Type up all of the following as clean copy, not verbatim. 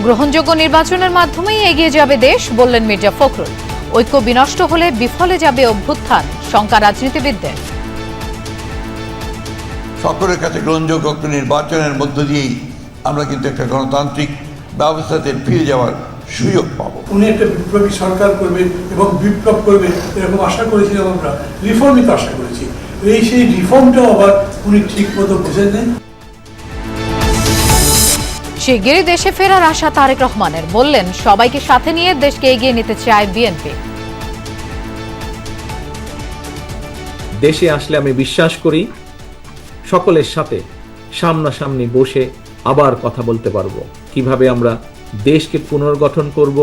গ্রহণযোগ্য নির্বাচনের মাধ্যমেই এগিয়ে যাবে দেশ, বললেন মির্জা ফখরুল। ঐক্য বিনষ্ট হলে বিফলে যাবে অভ্যুত্থান, শঙ্কা রাজনীতিবিদদের। সকলের কাছে গ্রহণযোগ্য নির্বাচনের মধ্য দিয়েই আমরা কিন্তু একটা গণতান্ত্রিক ব্যবস্থাতে ফিরে যাওয়ার সুযোগ পাবো। উনি একটা বিপ্লবী সরকার করবেন এবং বিপ্লব করবেন এরকম আশা করেছিলাম আমরা, রিফর্মই তো আশা করেছি। সেই রিফর্মটাও আবার উনি ঠিক মতো বুঝেন নেন। শিগগিরই দেশে ফেরার আশা তারেক রহমানের, বললেন সবাইকে সাথে নিয়ে দেশকে এগিয়ে নিতে চায় বিএনপি। দেশে আসলে আমি বিশ্বাস করি সকলের সাথে সামনাসামনি বসে আবার কথা বলতে পারবো, কিভাবে আমরা দেশকে পুনর্গঠন করব।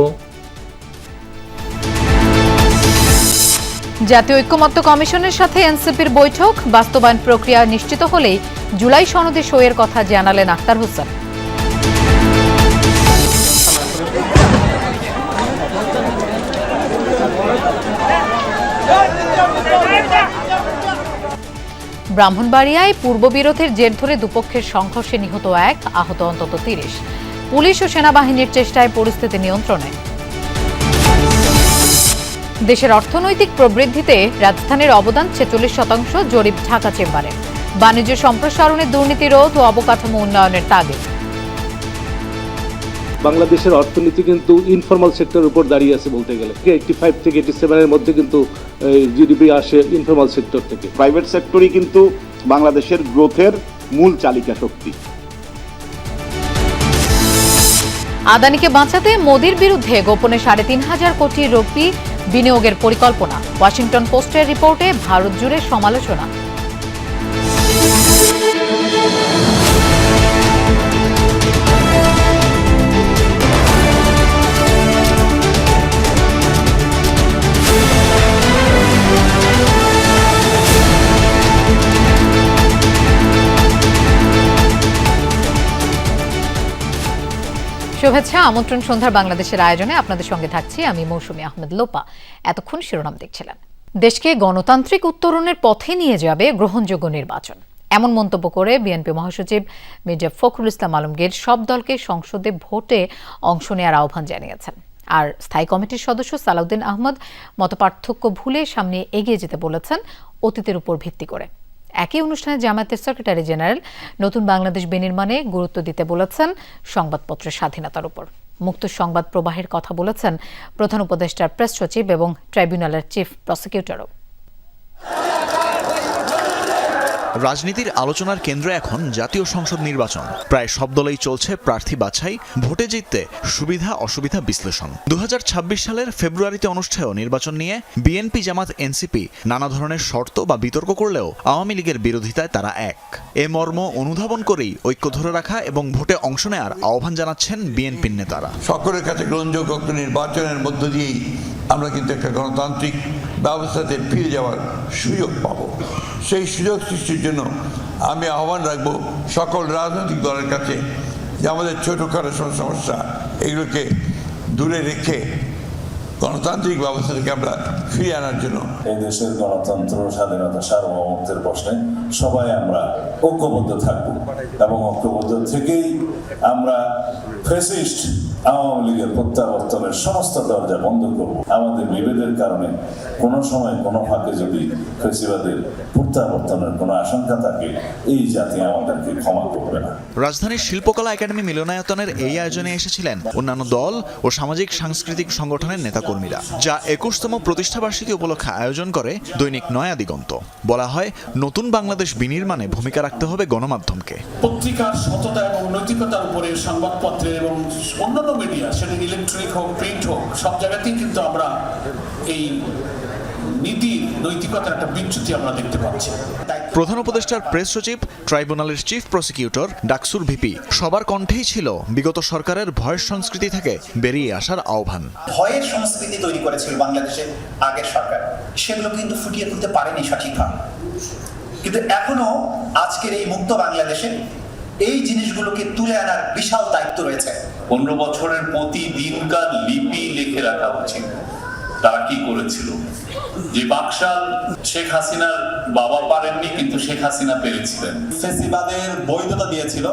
জাতীয় ঐক্যমত্য কমিশনের সাথে এনসিপির বৈঠক, বাস্তবায়ন প্রক্রিয়া নিশ্চিত হলেই জুলাই সনদে সইয়ের কথা জানালেন আখতার হোসেন। ব্রাহ্মণবাড়িয়ায় পূর্ববিরোধের জের ধরে দুপক্ষের সংঘর্ষে নিহত 1, আহত অন্তত 30। পুলিশ ও সেনাবাহিনীর চেষ্টায় পরিস্থিতি নিয়ন্ত্রণে। দেশের অর্থনৈতিক প্রবৃদ্ধিতে রাজধানীর অবদান 46%, জরিপ ঢাকা চেম্বারে। বাণিজ্য সম্প্রসারণে দুর্নীতি রোধ ও অবকাঠামো উন্নয়নের তাগিদ। বাংলাদেশের অর্থনীতি কিন্তু ইনফর্মাল সেক্টরের উপর দাঁড়িয়ে আছে বলতে গেলে। 85 থেকে 87 মধ্যে কিন্তু জিডিপি আসে ইনফর্মাল সেক্টর থেকে। প্রাইভেট সেক্টরই কিন্তু বাংলাদেশের গ্রোথের মূল চালিকা শক্তি। আদানিকে বাঁচাতে মোদির বিরুদ্ধে গোপনে 3,500 কোটি রুপি বিনিয়োগের পরিকল্পনা। ওয়াশিংটন পোস্টের রিপোর্টে ভারত জুড়ে সমালোচনা। শুভেচ্ছা, আমন্ত্রণ সন্ধ্যার বাংলাদেশের আয়োজনে আপনাদের সঙ্গে থাকছি আমি মৌসুমী আহমেদ লোপা। এতক্ষণ শিরোনাম দেখছিলেন। দেশকে গণতান্ত্রিক উত্তরণের পথে নিয়ে যাবে গ্রহণযোগ্য নির্বাচন, এমন মন্তব্য করে বিএনপি মহাসচিব মির্জা ফখরুল ইসলাম আলমগীর সব দলকে সংসদে ভোটে অংশ নেওয়ার আহ্বান জানিয়েছেন। আর স্থায়ী কমিটির সদস্য সালাউদ্দিন আহমদ মতপার্থক্য ভুলে সামনে এগিয়ে যেতে বলেছেন, অতীতের উপর ভিত্তি করে। একই অনুষ্ঠানে জামায়াতের সেক্রেটারি জেনারেল নতুন বাংলাদেশ বিনির্মাণে গুরুত্ব দিতে বলেছেন, সংবাদপত্রের স্বাধীনতার উপর মুক্ত সংবাদ প্রবাহের কথা বলেছেন প্রধান উপদেষ্টার প্রেস সচিব এবং ট্রাইব্যুনালের চিফ প্রসিকিউটরও। রাজনীতির আলোচনার কেন্দ্রে এখন জাতীয় সংসদ নির্বাচন। প্রায় সব দলেই চলছে প্রার্থী বাছাই, ভোটে জিততে সুবিধা অসুবিধা বিশ্লেষণ। 2026 সালের ফেব্রুয়ারিতে অনুষ্ঠেয় নির্বাচন নিয়ে বিএনপি, জামাত, এনসিপি নানা ধরনের শর্ত বা বিতর্ক করলেও আওয়ামী লীগের বিরোধিতায় তারা এক। এ মর্ম অনুধাবন করেই ঐক্য ধরে রাখা এবং ভোটে অংশ নেওয়ার আহ্বান জানাচ্ছেন বিএনপির নেতারা। সকলের কাছে গ্রহণযোগ্য নির্বাচনের মধ্য দিয়েই আমরা কিন্তু একটা গণতান্ত্রিক ব্যবস্থাতে ফিরে যাওয়ার সুযোগ পাবো। সেই সুযোগ সৃষ্টির জন্য আমি আহ্বান রাখবো সকল রাজনৈতিক দলের কাছে যে আমাদের ছোটোখাটো সমস্যা এগুলোকে দূরে রেখে গণতান্ত্রিক ব্যবস্থা থেকে আমরা ফিরিয়ে আনার জন্য এই দেশের গণতন্ত্র, স্বাধীনতা, সার্বভৌমত্বের প্রশ্নে সবাই আমরা ঐক্যবদ্ধ থাকবো এবং ঐক্যবদ্ধ থেকেই আমরা ফ্যাসিস্ট আওয়ামী লীগের প্রত্যাবর্তনের সমস্ত দরজা বন্ধ করব। আমাদের বিভেদের কারণে কোনো সময় কোনো ফাঁকে যদি ফ্যাসিবাদের প্রত্যাবর্তনের কোনো আশঙ্কা থাকে, এই জাতি আমাদেরকে ক্ষমা করবে না। রাজধানীর শিল্পকলা একাডেমি মিলনায়তনের এই আয়োজনে এসেছিলেন অন্যান্য দল ও সামাজিক সাংস্কৃতিক সংগঠনের নেতাকর্মীরা, যা 21তম প্রতিষ্ঠাবার্ষিকী উপলক্ষে আয়োজন করে দৈনিক নয়া দিগন্ত। বলা হয়, নতুন বাংলাদেশ বিনির্মাণে ভূমিকা রাখতে হবে গণমাধ্যমকে। পত্রিকার সততা এবং নৈতিকতার উপরে সংবাদপত্রে এবং অন্যান্য মিডিয়া, সেটা ইলেকট্রনিক হোক, প্রিন্ট হোক, সব জায়গাতেই কিন্তু আমরা এই নীতি নৈতিকতার একটা বিচ্যুতি আমরা দেখতে পাচ্ছি। প্রধান উপদেষ্টার প্রেস সচিব, ট্রাইব্যুনালের চিফ প্রসিকিউটর, ডাকসুর ভিপি সবার কণ্ঠেই ছিল বিগত সরকারের ভয়ের সংস্কৃতি থেকে বেরিয়ে আসার আহ্বান। ভয়ের সংস্কৃতি তৈরি করেছিল বাংলাদেশের আগের সরকার, সেগুলো কিন্তু ফুটিয়ে তুলতে পারেনি সঠিকভাবে। কিন্তু এখনো আজকের এই মুক্ত বাংলাদেশে এই জিনিসগুলোকে তুলে আনার বিশাল দায়িত্ব রয়েছে। 15 বছরের প্রতিদিনকার লিপি লিখে রাখা উচিত তারা কি করেছিল। যে বাকশাল শেখ হাসিনার বাবা পারেননি, কিন্তু শেখ হাসিনা পেরেছিলেন। ফেসিবাদের বৈধতা দিয়েছিল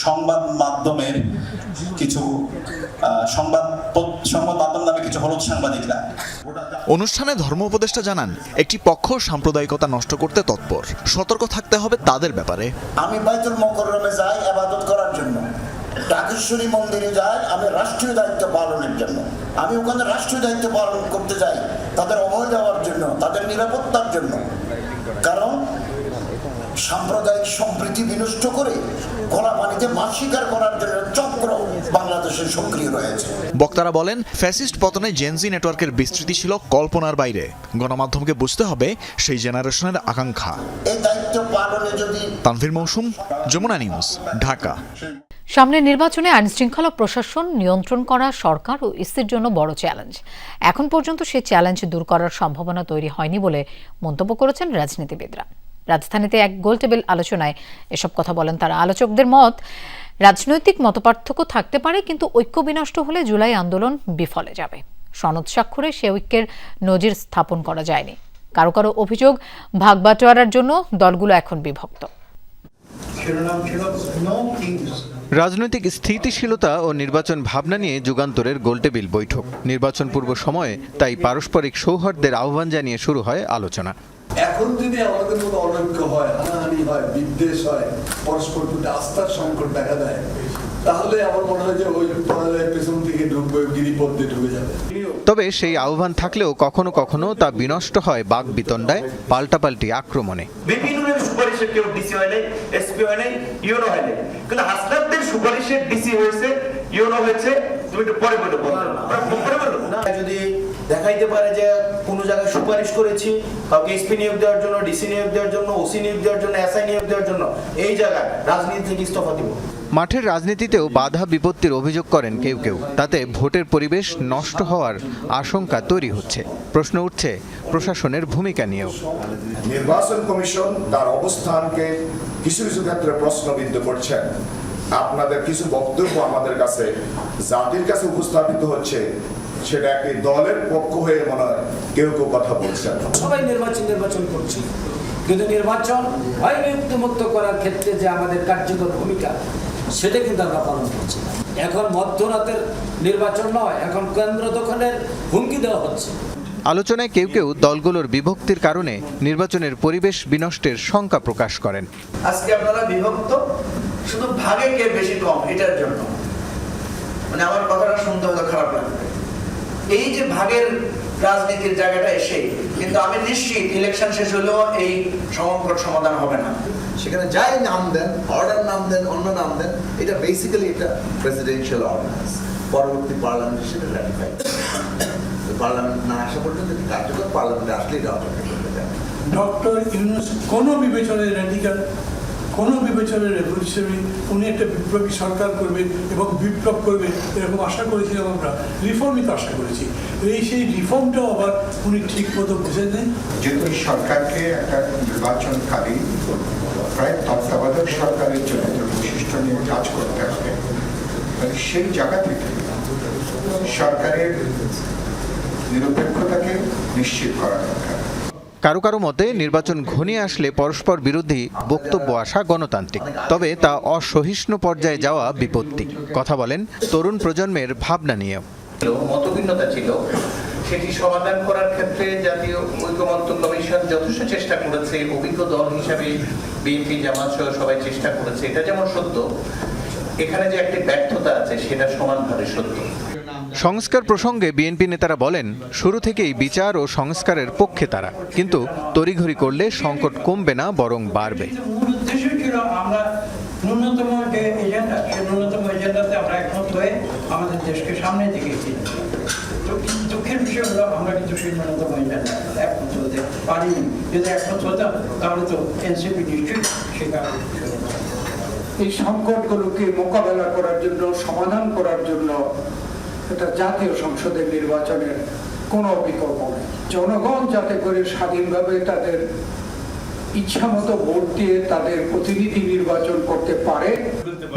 সংবাদ মাধ্যমের কিছু সংবাদ মাধ্যম নামে কিছু হলুদ সাংবাদিকরা। অনুষ্ঠানে ধর্ম উপদেষ্টা জানান, একটি পক্ষ সাম্প্রদায়িকতা নষ্ট করতে তৎপর, সতর্ক থাকতে হবে তাদের ব্যাপারে। আমি বাইতুল মোকাররমে যাই ইবাদত করার জন্য, ঢাকেশ্বরী মন্দিরে যাই আমি রাষ্ট্রীয় দায়িত্ব পালনের জন্য। আমি ওখানে রাষ্ট্রীয় দায়িত্ব পালন করতে যাই তাদের অভয় দেওয়ার জন্য, তাদের নিরাপত্তার জন্য। কারণ সাম্প্রদায়িক সম্প্রীতি বিনষ্ট করে গলা পানিতে মাছ শিকার করার জন্য চক্র বাংলাদেশে সক্রিয় রয়েছে। বক্তারা বলেন, ফ্যাসিস্ট পতনে জেনজি নেটওয়ার্কের বিস্তৃতি ছিল কল্পনার বাইরে। গণমাধ্যমকে বুঝতে হবে সেই জেনারেশনের আকাঙ্ক্ষা। এই দায়িত্ব পালনে যদি তানভীর মৌসুম, যমুনা নিউজ, ঢাকা। সামনের নির্বাচনে আইনশৃঙ্খলা প্রশাসন নিয়ন্ত্রণ করা সরকার ও ইসির জন্য বড় চ্যালেঞ্জ। এখন পর্যন্ত সেই চ্যালেঞ্জ দূর করার সম্ভাবনা তৈরি হয়নি বলে মন্তব্য করেছেন রাজনীতিবিদরা। রাজধানীতে এক গোলটেবিল আলোচনায় এসব কথা বলেন তারা। আলোচকদের মত, রাজনৈতিক মতপার্থক্য থাকতে পারে, কিন্তু ঐক্য বিনষ্ট হলে জুলাই আন্দোলন বিফলে যাবে। সনদ স্বাক্ষরে সে ঐক্যের নজির স্থাপন করা যায়নি। কারো কারো অভিযোগ, ভাগবাটোয়ারার জন্য দলগুলো এখন বিভক্ত। রাজনৈতিক স্থিতিশীলতা ও নির্বাচন ভাবনা নিয়ে যুগান্তরের গোলটেবিল বৈঠক। নির্বাচন পূর্ব সময়ে তাই পারস্পরিক সৌহার্দ্যের আহ্বান জানিয়ে শুরু হয় আলোচনা। এখন যদি আমাদের মতো অনৈক্য হয়, হানাহানি হয়, বিদ্বেষ হয়, পরস্পর প্রতি আস্থার সংকট দেখা দেয়, তাহলে আমার মনে হয় যে ওই পরাজয়ের পেছন থেকে ঢুকবে, গিরিপথ দিয়ে ঢুকে যাবে। তবে সেই আহ্বান থাকলেও কখনো কখনো তা বিনষ্ট হয় বাকবিতণ্ডায়, পাল্টাপাল্টি আক্রমণে। বিভিন্ন সুপারিশের কেউ ডিসি হয় নাই, এসপি হয় নাই, ইউনো হয় নাই, কিন্তু হাসনাতদের সুপারিশের ডিসি হয়েছে, ইউনো হয়েছে। তুমি একটু পরে বলো না, যদি দেখাইতে পারে যে কোনো জায়গায় সুপারিশ করেছি, কাউকে এসপি নিয়োগ দেওয়ার জন্য, ডিসি নিয়োগ দেওয়ার জন্য, ওসি নিয়োগ দেওয়ার জন্য, এসআই নিয়োগ দেওয়ার জন্য, এই জায়গায় রাজনীতি থেকে ইস্তফা দিব। মাঠের রাজনীতিতেও বাধা বিপত্তির অভিযোগ করেন কেউ কেউ। তাতে ভোটের পরিবেশ নষ্ট হওয়ার আশঙ্কা তৈরি হচ্ছে। প্রশ্ন উঠছে প্রশাসনের ভূমিকা নিয়েও। নির্বাচন কমিশন তার অবস্থানকে কিছু কিছু ক্ষেত্রে প্রশ্নবিদ্ধ করছেন। আপনাদের কিছু বক্তব্য আমাদের কাছে জাতির কাছে উপস্থাপিত হচ্ছে, সেটা একটি দলের পক্ষ হয়ে মনে হয় কেউ কেউ কথা বলছেন। সবাই নির্বাচন করছে, কিন্তু নির্বাচন মুক্ত করার ক্ষেত্রে যে আমাদের কার্যকর ভূমিকা, সেটা কিন্তু আমরা পালন করছি। এখন মধ্যরাতের নির্বাচন নয়, এখন কেন্দ্র দখলের হুমকি দেওয়া হচ্ছে। আলোচনায় কেউ কেউ দলগুলোর বিভক্তির কারণে নির্বাচনের পরিবেশ বিনষ্টের শঙ্কা প্রকাশ করেন। আজকে আপনারা বিভক্ত, শুধু ভাগে কে বেশি কম এটার জন্য। মানে আমার কথাটা শুনতে হয়তো খারাপ লাগবে, এই যে ভাগের রাজনীতির জায়গাটা এসে, কিন্তু আমি নিশ্চিত ইলেকশন শেষ হলেও এই সমস্যার সমাধান হবে না। সেখানে যাই নাম দেন, অর্ডার নাম দেন, অন্য নাম দেন, এটা বেসিক্যালি এটা প্রেসিডেন্সিয়াল অর্ডিন্যান্স। পরবর্তী পার্লামেন্ট সেটা রাটিফাই, পার্লামেন্ট না আসা পর্যন্ত কার্যকর, পার্লামেন্টে আসলে এটা অটোমেটিক হয়ে যাবে। ডক্টর ইউনূস কোনো বিবেচনায় র্যাডিক্যাল, কোনো বিবেচনায় রেভলিউশনারি, উনি একটা বিপ্লবী সরকার করবেন এবং বিপ্লব করবেন এরকম আশা করেছিলাম আমরা। রিফর্মই তো আশা করেছি, সেই রিফর্মটাও আবার উনি ঠিক মতো বুঝেন নেই। যেহেতু সরকারকে একটা নির্বাচনকারী প্রায় তত্ত্বাবধায়ক সরকারের চরিত্র বৈশিষ্ট্য নিয়ে কাজ করতে হবে, সেই জায়গা থেকে সরকারের নিরপেক্ষতাকে নিশ্চিত করা দরকার। কারো কারো মতে নির্বাচন ঘনিয়ে আসলে পরস্পর বিরোধী বক্তব্য আসা গণতান্ত্রিক, তবে তা অসহিষ্ণু পর্যায়ে যাওয়া বিপত্তি। কথা বলেন তরুণ প্রজন্মের ভাবনা নিয়েও। মতভিন্নতা ছিল, সেটি সমাধান করার ক্ষেত্রে জাতীয় ঐক্যমত্য কমিশন যথেষ্ট চেষ্টা করেছে। অভিজ্ঞ দল হিসাবে বিএনপি, জামাত সহ সবাই চেষ্টা করেছে। এটা যেমন সত্য, এখানে যে একটি ব্যর্থতা আছে সেটা সমানভাবে সত্য। সংস্কার প্রসঙ্গে বিএনপি নেতারা বলেন, শুরু থেকেই বিচার ও সংস্কারের পক্ষে তারা, কিন্তু তড়িঘড়ি করলে সংকট কমবে না, বরং বাড়বে। মূল উদ্দেশ্য ছিল আমরা ন্যূনতম যে এজেন্ডা, সেই ন্যূনতম এজেন্ডাতে আমরা একমত হয়ে আমাদের দেশকে সামনের দিকে এগিয়ে নিয়ে যাব। তো দুঃখের বিষয় হলো আমরা কিন্তু সেই ন্যূনতম এজেন্ডা একমত হতে পারিনি। যদি একমত হতাম তাহলে তো এনসিপি নিশ্চয়ই সেটা এই সংকটগুলোকে মোকাবেলা করার জন্য, সমাধান করার জন্য এটা জাতীয় সংসদের নির্বাচনের কোনো বিকল্প নেই। জনগণ যাতে করে স্বাধীনভাবে তাদের ইচ্ছামতো ভোট দিয়ে তাদের প্রতিনিধি নির্বাচন করতে পারে।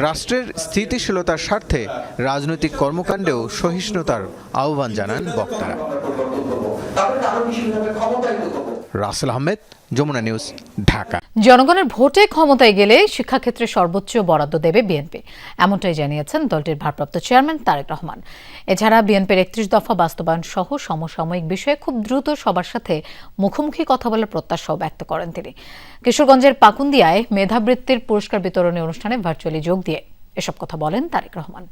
রাষ্ট্রের স্থিতিশীলতার স্বার্থে রাজনৈতিক কর্মকাণ্ডেও সহিষ্ণুতার আহ্বান জানান বক্তারা। তাদেরকে আরো বেশিভাবে ক্ষমতায়িত করবো। রাসেল আহমেদ, যমুনা নিউজ, ঢাকা। জনগণের ভোটে ক্ষমতায় গেলে শিক্ষাক্ষেত্রে সর্বোচ্চ বরাদ্দ দেবে বিএনপি, এমনটাই জানিয়েছেন দলটির ভারপ্রাপ্ত চেয়ারম্যান তারেক রহমান। এছাড়া বিএনপির 31 দফা বাস্তবায়ন সহ সমসাময়িক বিষয়ে খুব দ্রুত সবার সাথে মুখোমুখি কথা বলার প্রত্যাশাও ব্যক্ত করেন তিনি। কিশোরগঞ্জের পাকুন্দিয়ায় মেধাবৃত্তির পুরস্কার বিতরণী অনুষ্ঠানে ভার্চুয়ালি যোগ দিয়ে এসব কথা বলেন তারেক রহমান।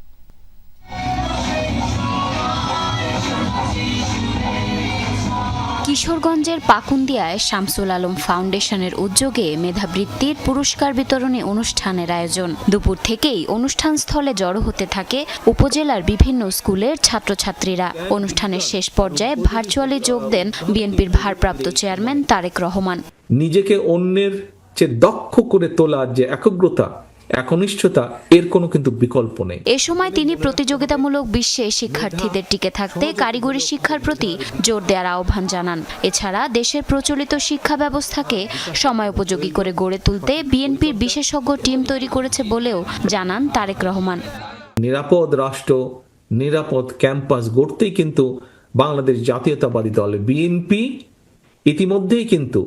কিশোরগঞ্জের পাকুন্দিয়ায় শামসুল আলম ফাউন্ডেশনের উদ্যোগে মেধাবৃত্তির পুরস্কার বিতরণী অনুষ্ঠানের আয়োজন। দুপুর থেকেই অনুষ্ঠানস্থলে জড়ো হতে থাকে উপজেলার বিভিন্ন স্কুলের ছাত্রছাত্রীরা। অনুষ্ঠানের শেষ পর্যায়ে ভার্চুয়ালি যোগ দেন বিএনপির ভারপ্রাপ্ত চেয়ারম্যান তারেক রহমান। নিজেকে অন্যের চেয়ে দক্ষ করে তোলার যে একগ্রতা, একনিষ্ঠতা, এর কোনো কিন্তু বিকল্প নেই। এ সময় তিনি প্রতিযোগিতামূলক বিশ্বে শিক্ষার্থীদের টিকে থাকতে কারিগরি শিক্ষার প্রতি জোর দেওয়ার আহ্বান জানান। এছাড়া দেশের প্রচলিত শিক্ষা ব্যবস্থাকে সময় উপযোগী করে গড়ে তুলতে বিএনপির বিশেষজ্ঞ টিম তৈরি করেছে বলেও জানান তারেক রহমান। নিরাপদ রাষ্ট্র, নিরাপদ ক্যাম্পাস গড়তেই কিন্তু বাংলাদেশ জাতীয়তাবাদী দল বিএনপি ইতিমধ্যেই কিন্তু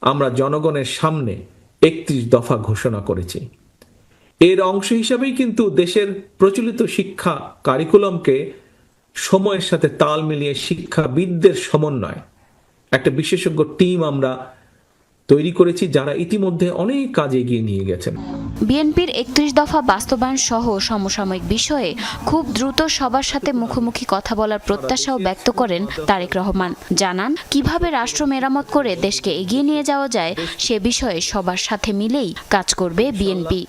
আমরা জনগণের সামনে 31 দফা ঘোষণা করেছি। এর অংশ হিসাবেই কিন্তু দেশের প্রচলিত শিক্ষা কারিকুলামকে সময়ের সাথে তাল মিলিয়ে শিক্ষাবিদদের সমন্বয় একটা বিশেষজ্ঞ টিম আমরা তৈরি করেছি, যারা ইতিমধ্যে অনেক কাজ এগিয়ে নিয়ে গেছেন। বিএনপির 31 দফা বাস্তবায়ন সহ সমসাময়িক বিষয়ে খুব দ্রুত সবার সাথে মুখোমুখি কথা বলার প্রত্যাশাও ব্যক্ত করেন তারেক রহমান। জানান কিভাবে রাষ্ট্র মেরামত করে দেশকে এগিয়ে নিয়ে যাওয়া যায় সে বিষয়ে সবার সাথে মিলেই কাজ করবে বিএনপি।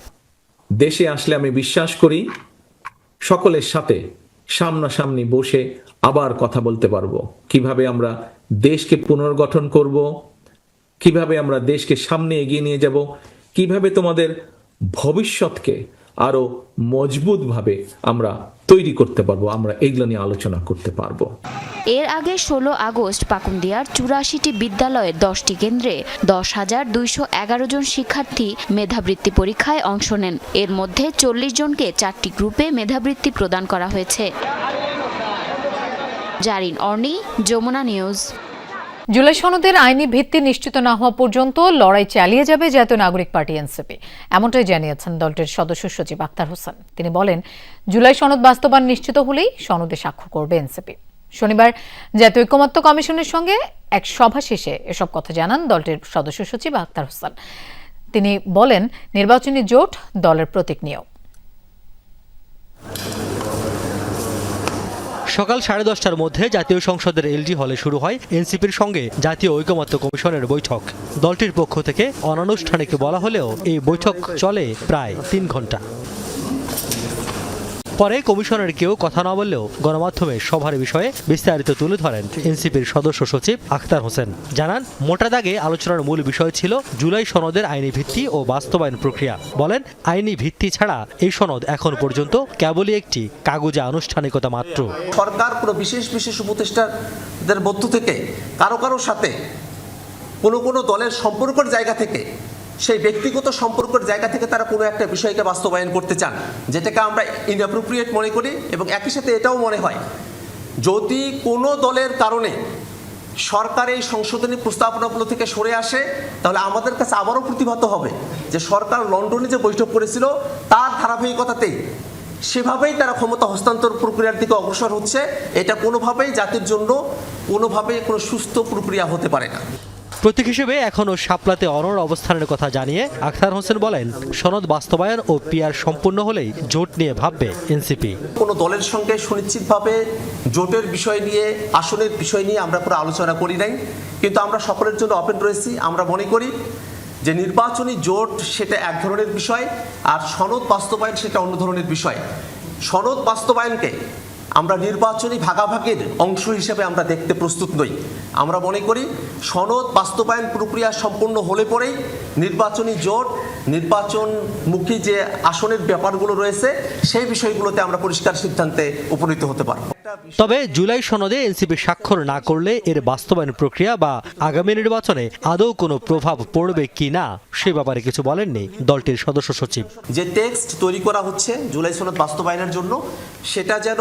দেশে আসলে আমি বিশ্বাস করি সকলের সাথে সামনাসামনি বসে আবার কথা বলতে পারবো, কিভাবে আমরা দেশকে পুনর্গঠন করব, কিভাবে আমরা দেশকে সামনে এগিয়ে নিয়ে যাব, কিভাবে তোমাদের ভবিষ্যৎকে আরো মজবুতভাবে আমরা তৈরি করতে পারবো, আমরা এগুলো নিয়ে আলোচনা করতে পারবো। এর আগে 16 আগস্ট পাকুন্দিয়ার 84টি বিদ্যালয়ের 10টি কেন্দ্রে 10,211 জন শিক্ষার্থী মেধাবৃত্তি পরীক্ষায় অংশ নেন। এর মধ্যে 40 জনকে 4টি গ্রুপে মেধাবৃত্তি প্রদান করা হয়েছে। জারিন অর্নি, যমুনা নিউজ। জুলাই সনদের আইনি ভিত্তি নিশ্চিত না হওয়া পর্যন্ত লড়াই চালিয়ে যাবে জাতীয় নাগরিক পার্টি এনসিপি, এমনটাই জানিয়েছেন দলটির সদস্য সচিব আখতার হোসেন। তিনি বলেন, জুলাই সনদ বাস্তবায়ন নিশ্চিত হলেই সনদে স্বাক্ষর করবে এনসিপি। শনিবার জাতীয় ঐকমত্য কমিশনের সঙ্গে এক সভা শেষে এসব কথা জানান দলটির সদস্য সচিব আখতার হোসেন। তিনি বলেন, নির্বাচনী জোট দলের প্রতীক নিয়েও। সকাল 10:30টার মধ্যে জাতীয় সংসদের এলজি হলে শুরু হয় এনসিপির সঙ্গে জাতীয় ঐকমত্য কমিশনের বৈঠক। দলটির পক্ষ থেকে অনানুষ্ঠানিক বলা হলেও এই বৈঠক চলে প্রায় 3 ঘন্টা। পরে কমিশনের কেউ কথা না বললেও গণমাধ্যমে সভার বিষয়ে বিস্তারিত তুলে ধরেন এনসিপির সদস্য সচিব আখতার হোসেন। জানান, মোটা দাগে আলোচনার মূল বিষয় ছিল জুলাই সনদের আইনি ভিত্তি ও বাস্তবায়ন প্রক্রিয়া। বলেন, আইনি ভিত্তি ছাড়া এই সনদ এখন পর্যন্ত কেবলই একটি কাগজে আনুষ্ঠানিকতা মাত্র। সরকার কোনো বিশেষ উপদেষ্টাদের মধ্য থেকে কারো সাথে কোনো দলের সম্পর্কের জায়গা থেকে, সেই ব্যক্তিগত সম্পর্কের জায়গা থেকে তারা কোনো একটা বিষয়কে বাস্তবায়ন করতে চান, যেটাকে আমরা ইনঅ্যাপ্রোপ্রিয়েট মনে করি। এবং একই সাথে এটাও মনে হয়, যদি কোনো দলের কারণে সরকার এই সংশোধনী প্রস্তাবনাগুলো থেকে সরে আসে, তাহলে আমাদের কাছে আবারও প্রতিভাত হবে যে সরকার লন্ডনে যে বৈঠক করেছিল তার ধারাবাহিকতাতেই সেভাবেই তারা ক্ষমতা হস্তান্তর প্রক্রিয়ার দিকে অগ্রসর হচ্ছে। এটা কোনোভাবেই জাতির জন্য কোনো সুস্থ প্রক্রিয়া হতে পারে না। প্রতীক হিসেবে এখনও শাপলাতে অনড় অবস্থানের কথা জানিয়ে আখতার হোসেন বলেন, সনদ বাস্তবায়ন ও পিআর সম্পূর্ণ হলেই জোট নিয়ে ভাববে এনসিপি। কোনো দলের সঙ্গে সুনিশ্চিতভাবে জোটের বিষয় নিয়ে, আসনের বিষয় নিয়ে আমরা কোনো আলোচনা করি নাই, কিন্তু আমরা সকলের জন্য ওপেন রয়েছি। আমরা মনে করি যে নির্বাচনী জোট সেটা এক ধরনের বিষয়, আর সনদ বাস্তবায়ন সেটা অন্য ধরনের বিষয়। সনদ বাস্তবায়নকে আমরা নির্বাচনী ভাগাভাগির অংশ হিসেবে আমরা দেখতে প্রস্তুত নই। আমরা মনে করি সনদ বাস্তবায়ন প্রক্রিয়া সম্পূর্ণ হলে পরেই নির্বাচনী জোট, নির্বাচনমুখী যে আসনের ব্যাপারগুলো রয়েছে সেই বিষয়গুলোতে আমরা পরিষ্কার সিদ্ধান্তে উপনীত হতে পারব। তবে জুলাই সনদে এনসিপি স্বাক্ষর না করলে এর বাস্তবায়ন প্রক্রিয়া বা আগামী নির্বাচনে আদৌ কোনো প্রভাব পড়বে কি না সে ব্যাপারে কিছু বলেননি দলটির সদস্য সচিব। যে টেক্সট তৈরি করা হচ্ছে জুলাই সনদ বাস্তবায়নের জন্য, সেটা যেন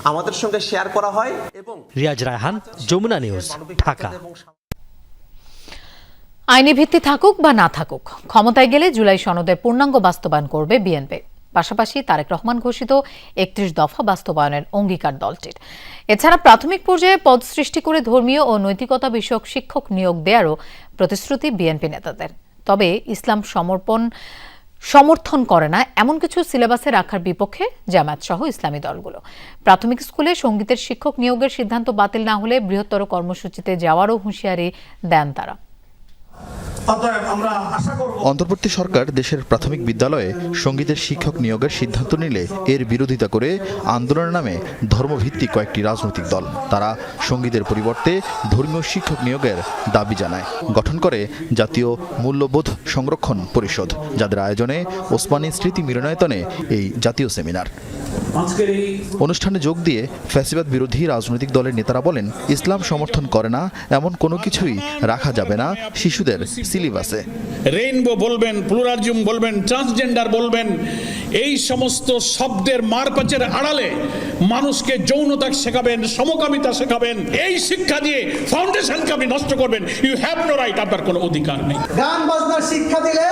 আমাদের সঙ্গে শেয়ার করা হয় এবং রিয়াজ রায়হান, যমুনা নিউজ, ঢাকা। আইনি ভিত্তি থাকুক বা না থাকুক, ক্ষমতায় গেলে জুলাই সনদের পূর্ণাঙ্গ বাস্তবায়ন করবে বিএনপি। পাশাপাশি তারেক রহমান ঘোষিত ৩১ দফা বাস্তবায়নের অঙ্গীকার দলটির। এছাড়া প্রাথমিক পর্যায়ে পদ সৃষ্টি করে ধর্মীয় ও নৈতিকতা বিষয়ক শিক্ষক নিয়োগ দেওয়ারও প্রতিশ্রুতি বিএনপি নেতাদের। তবে ইসলাম সমর্থন করে না এমন কিছু সিলেবাসে রাখার বিপক্ষে জামায়াত সহ ইসলামী দলগুলো। প্রাথমিক স্কুলে সঙ্গীতের শিক্ষক নিয়োগের সিদ্ধান্ত বাতিল না হলে বৃহত্তর কর্মসূচিতে যাওয়ারও হুঁশিয়ারি দেন তারা। অন্তর্বর্তী সরকার দেশের প্রাথমিক বিদ্যালয়ে সঙ্গীতের শিক্ষক নিয়োগের সিদ্ধান্ত নিলে এর বিরোধিতা করে আন্দোলনের নামে ধর্মভিত্তিক কয়েকটি রাজনৈতিক দল তারা সঙ্গীতের পরিবর্তে ধর্মীয় শিক্ষক নিয়োগের দাবি জানায়। গঠন করে জাতীয় মূল্যবোধ সংরক্ষণ পরিষদ, যাদের আয়োজনে ওসমানী স্মৃতি মিলনায়তনে এই জাতীয় সেমিনার। অনুষ্ঠানে যোগ দিয়ে ফ্যাসিবাদ বিরোধী রাজনৈতিক দলের নেতারা বলেন, ইসলাম সমর্থন করে না এমন কোনো কিছুই রাখা যাবে না শিশুদের সিলেবাসে। রেইনবো বলবেন, প্লুরালিজম বলবেন, ট্রান্সজেন্ডার বলবেন, এই সমস্ত শব্দের মারপ্যাচের আড়ালে মানুষকে যৌনতা শেখাবেন, সমকামিতা শেখাবেন, এই শিক্ষা দিয়ে ফাউন্ডেশনকে আপনি নষ্ট করবেন। ইউ হ্যাভ নো রাইট, আপনার কোনো অধিকার নেই। গান বাজনার শিক্ষা দিলে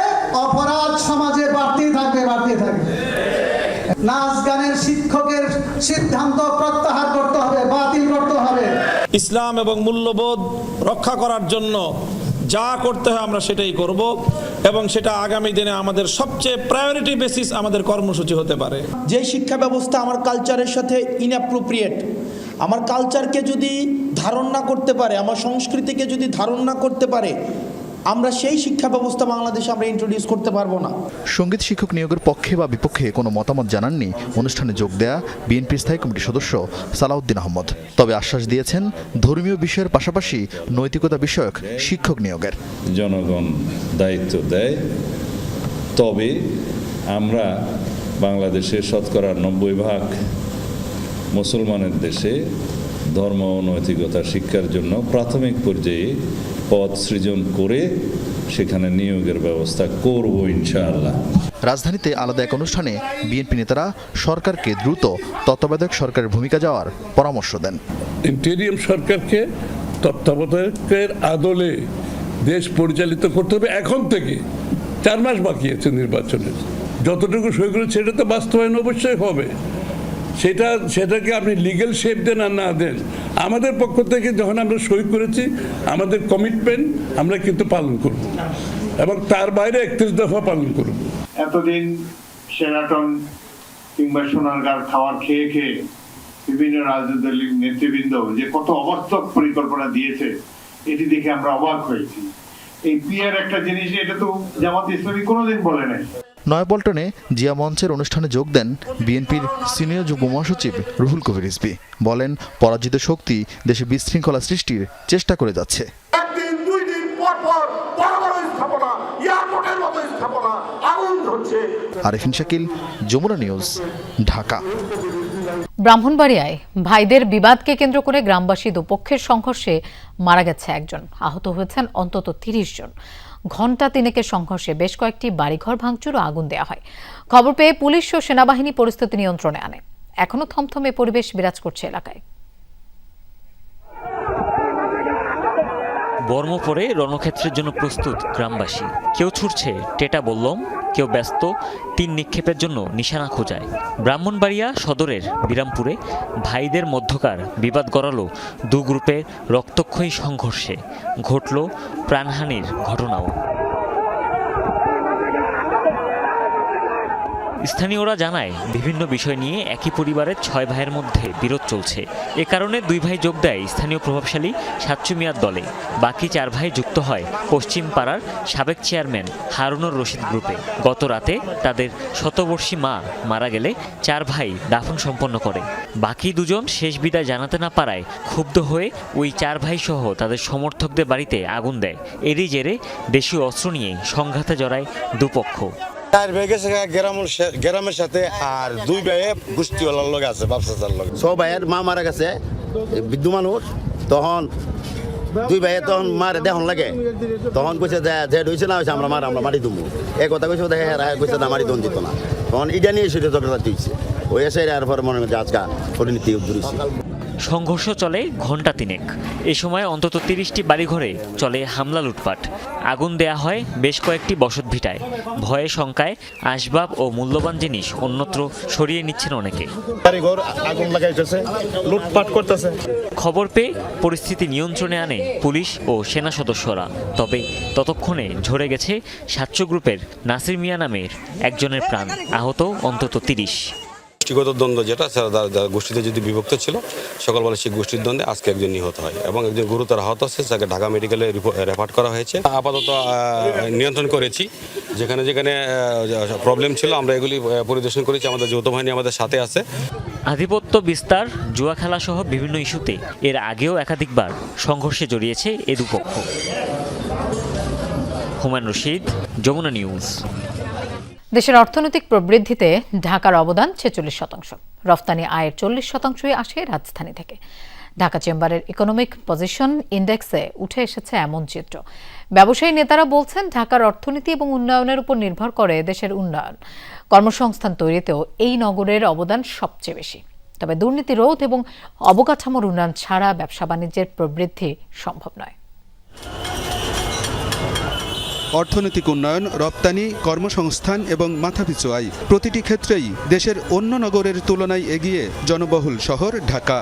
অপরাধ সমাজে বাড়তেই থাকবে। নাচ গানের শিক্ষকের সিদ্ধান্ত প্রত্যাহার করতে হবে, বাতিল করতে হবে। ইসলাম এবং মূল্যবোধ রক্ষা করার জন্য যা করতে হয় আমরা সেটাই করব, এবং সেটা আগামী দিনে আমাদের সবচেয়ে প্রায়োরিটি বেসিস আমাদের কর্মসূচি হতে পারে। যে শিক্ষা ব্যবস্থা আমার কালচারের সাথে ইনঅ্যাপ্রোপ্রিয়েট, আমার কালচারকে যদি ধারণ না করতে পারে, আমার সংস্কৃতিকে যদি ধারণ না করতে পারে, আমরা সেই শিক্ষা ব্যবস্থা বাংলাদেশে আমরা ইন্ট্রোডিউস করতে পারবো না। সঙ্গীত শিক্ষক নিয়োগের পক্ষে বা বিপক্ষে কোনো মতামত জানাননি অনুষ্ঠানে যোগ দেয়া বিএনপির স্থায়ী কমিটির সদস্য সালাউদ্দিন আহমদ। তবে আশ্বাস দিয়েছেন ধর্মীয় বিষয়ের পাশাপাশি নৈতিকতা বিষয়ক শিক্ষক নিয়োগের। জনগণ দায়িত্ব দেয়, তবে আমরা বাংলাদেশের শতকরা ৯০% মুসলমানের দেশে ধর্ম ও নৈতিকতা শিক্ষার জন্য প্রাথমিক পর্যায়ে পদ সৃজন করে সেখানে নিয়োগের ব্যবস্থা করব ইনশাআল্লাহ। রাজধানীতে আলাদা এক অনুষ্ঠানে বিএনপি নেতারা সরকারকে দ্রুত তত্ত্বাবধায়ক সরকারের ভূমিকা যাওয়ার পরামর্শ দেন। ইন্টেরিয়াম সরকারকে তত্ত্বাবধায়কের আদলে দেশ পরিচালিত করতে হবে। এখন থেকে 4 মাস বাকি আছে নির্বাচনের, যতটুকু সই করেছে সেটা তো বাস্তবায়ন অবশ্যই হবে। সেটাকে আপনি লিগ্যাল শেপ দেন আর না দেন, আমাদের পক্ষ থেকে যখন আমরা সই করেছি আমাদের কমিটমেন্ট আমরা কিন্তু পালন করব, এবং তার বাইরে 31 দফা পালন করব। এতদিন সেরাটন কিংবা সোনারগাঁর খাবার খেয়ে বিভিন্ন রাজনৈতিক দলের নেতৃবৃন্দ যে কত অবাস্তব পরিকল্পনা দিয়েছে, এটি দেখে আমরা অবাক হয়েছি। এই পিয়ার একটা জিনিস, এটা তো জামাত ইসলামী কোনোদিন বলে নাই। নয়াপল্টনে জিয়া মঞ্চের অনুষ্ঠানে যোগ দেন বিএনপির সিনিয়র যুগ্ম মহাসচিব রুহুল কবির রিজভী। বলেন, পরাজিত শক্তি দেশে বিশৃঙ্খলা সৃষ্টির চেষ্টা করে যাচ্ছে। আরিফিন শাকিল, যমুনা নিউজ, ঢাকা। ব্রাহ্মণবাড়িয়ায় ভাইদের বিবাদকে কেন্দ্র করে গ্রামবাসী দুপক্ষের সংঘর্ষে মারা গেছে একজন, আহত হয়েছেন অন্তত 30 জন। ঘণ্টা 3 সংঘর্ষে বেশ কয়েকটি বাড়িঘর ভাঙচুর ও আগুন দেওয়া হয়। খবর পেয়ে পুলিশ ও সেনাবাহিনী পরিস্থিতি নিয়ন্ত্রণে আনে। এখনো থমথমে পরিবেশ বিরাজ করছে এলাকায়। বর্ম পরে রণক্ষেত্রের জন্য প্রস্তুত গ্রামবাসী। কেউ ছুটছে টেটা বল্লম, কেউ ব্যস্ত তীর নিক্ষেপের জন্য নিশানা খোঁজায়। ব্রাহ্মণবাড়িয়া সদরের বিরামপুরে ভাইদের মধ্যকার বিবাদ গড়ালো দু গ্রুপের রক্তক্ষয়ী সংঘর্ষে। ঘটল প্রাণহানির ঘটনাও। স্থানীয়রা জানায়, বিভিন্ন বিষয় নিয়ে একই পরিবারের 6 ভাইয়ের মধ্যে বিরোধ চলছে। এ কারণে 2 ভাই যোগ দেয় স্থানীয় প্রভাবশালী সাচ্চু মিয়ার দলে। বাকি 4 ভাই যুক্ত হয় পশ্চিম পাড়ার সাবেক চেয়ারম্যান হারুনুর রশিদ গ্রুপে। গত রাতে তাদের শতবর্ষী মা মারা গেলে 4 ভাই দাফন সম্পন্ন করে। বাকি 2 জন শেষ বিদায় জানাতে না পারায় ক্ষুব্ধ হয়ে ওই 4 ভাই সহ তাদের সমর্থকদের বাড়িতে আগুন দেয়। এরই জেরে দেশীয় অস্ত্র নিয়ে সংঘাতে জড়ায় দুপক্ষ। 4 ভাই গেছে গ্রামের সাথে, আর 2 ভাইয়ে গোষ্ঠীওয়ালার লোক আছে, ব্যবসাচার লোক। 6 ভাইয়ের মা মারা গেছে, বৃদ্ধ মানুষ। তখন 2 ভাইয়ে তখন মারে দেখন লাগে, তখন কইছে যে হয়েছে না হয়েছে আমরা মারি দুমু। এই কথা কইছে, দেখে কইছে না মারি দন দিত না। তখন ইটা নিয়ে সেটা ঝগড়া দিচ্ছে, ওই এসে আর পরে মনে হয় আজকা পরিণতি উদ্দেশ্য। সংঘর্ষ চলে ঘণ্টা 3 এ সময় অন্তত 30টি বাড়িঘরে চলে হামলা লুটপাট। আগুন দেয়া হয় বেশ কয়েকটি বসতভিটায়। ভয়ে শঙ্কায় আসবাব ও মূল্যবান জিনিস অন্যত্র সরিয়ে নিচ্ছেন অনেকে। আগুন লাগাইতেছে, লুটপাট করতেছে। খবর পেয়ে পরিস্থিতি নিয়ন্ত্রণে আনে পুলিশ ও সেনা সদস্যরা। তবে ততক্ষণে ঝরে গেছে সাতশো গ্রুপের নাসির মিয়া নামের একজনের প্রাণ, আহত অন্তত 30। গোষ্ঠীগত দ্বন্দ্ব যেটা গোষ্ঠীতে যদি বিভক্ত ছিল, সকালবেলা সেই গোষ্ঠীর দ্বন্দ্বে আজকে একজন নিহত হয় এবং একজন গুরুতর আহত আছে, তাকে ঢাকা মেডিকেলে রেফার করা হয়েছে। আপাতত নিয়ন্ত্রণ করেছি, যেখানে যেখানে প্রবলেম ছিল আমরা এগুলি পরিদর্শন করেছি। আমাদের যৌথ বাহিনী আমাদের সাথে আছে। আধিপত্য বিস্তার, জুয়া খেলা সহ বিভিন্ন ইস্যুতে এর আগেও একাধিকবার সংঘর্ষে জড়িয়েছে এ দুপক্ষ। হুমায়ুন রশিদ, যমুনা নিউজ। দেশের অর্থনৈতিক প্রবৃদ্ধিতে ঢাকার অবদান 46%। রফতানি আয়ের 40%ই আসে রাজধানী থেকে। ঢাকা চেম্বারের ইকোনমিক পজিশন ইন্ডেক্সে উঠে এসেছে এমন চিত্র। ব্যবসায়ী নেতারা বলছেন, ঢাকার অর্থনীতি এবং উন্নয়নের উপর নির্ভর করে দেশের উন্নয়ন। কর্মসংস্থান তৈরিতেও এই নগরের অবদান সবচেয়ে বেশি। তবে দুর্নীতি রোধ এবং অবকাঠামোর উন্নয়ন ছাড়া ব্যবসা বাণিজ্যের প্রবৃদ্ধি সম্ভব নয়। অর্থনৈতিক উন্নয়ন, রপ্তানি, কর্মসংস্থান এবং মাথাপিছু আয় প্রতিটি ক্ষেত্রেই দেশের অন্য নগরের তুলনায় এগিয়ে জনবহুল শহর ঢাকা।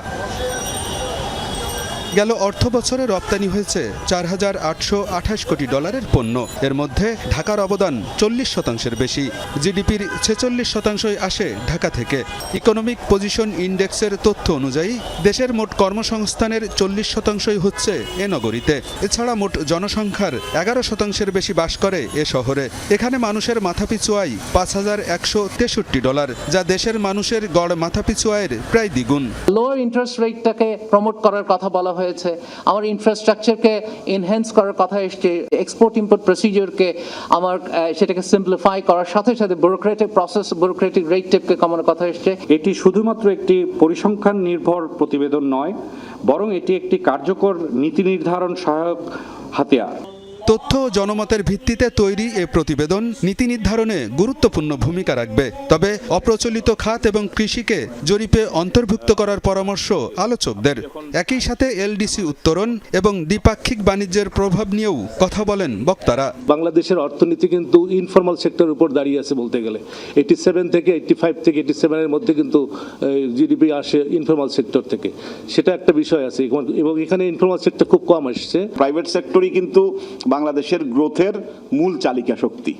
গেল অর্থ বছরে রপ্তানি হয়েছে $4,828 কোটি পণ্য। এর মধ্যে ঢাকার অবদান 40%-এর বেশি। জিডিপির 46%ই আসে ঢাকা থেকে। ইকোনমিক পজিশন ইন্ডেক্সের তথ্য অনুযায়ী দেশের মোট কর্মসংস্থানের 40%ই হচ্ছে এ নগরীতে। এছাড়া মোট জনসংখ্যার 11%-এর বেশি বাস করে এ শহরে। এখানে মানুষের মাথাপিছু আয় $5,163, যা দেশের মানুষের গড় মাথাপিছু আয়ের প্রায় দ্বিগুণ। লো ইন্টারেস্ট রেটটাকে প্রমোট করার কথা বলা হয়েছে, আমার ইনফ্রাস্ট্রাকচারকে এনহ্যান্স করার কথা এসছে, এক্সপোর্ট ইম্পোর্ট প্রসিডিওরকে আমার সেটাকে সিম্পলিফাই করার সাথে সাথে ব্যুরোক্রেটিক প্রসেস, ব্যুরোক্রেটিক রেট টেপকে কমানোর কথা এসছে। এটি শুধুমাত্র একটি পরিসংখ্যান নির্ভর প্রতিবেদন নয়, বরং এটি একটি কার্যকর নীতি নির্ধারণ সহায়ক হাতিয়ার। তথ্য ও জনমতের ভিত্তিতে তৈরি এ প্রতিবেদন নীতি নির্ধারণে গুরুত্বপূর্ণ ভূমিকা রাখবে। তবে অপ্রচলিত খাত এবং কৃষিকে জরিপে অন্তর্ভুক্ত করার পরামর্শ আলোচকদের। একই সাথে এলডিসি উত্তরণ এবং দ্বিপাক্ষিক বাণিজ্যের প্রভাব নিয়েও কথা বলেন বক্তারা। বাংলাদেশের অর্থনীতি কিন্তু ইনফর্মাল সেক্টরের উপর দাঁড়িয়ে আছে বলতে গেলে। 87 থেকে 85 থেকে 87-এর মধ্যে কিন্তু জিডিপি আসে ইনফর্মাল সেক্টর থেকে, সেটা একটা বিষয় আছে এবং এখানে ইনফর্মাল সেক্টর খুব কম আসছে। প্রাইভেট সেক্টরই কিন্তু বাংলাদেশের গ্রোথের মূল চালিকা শক্তি।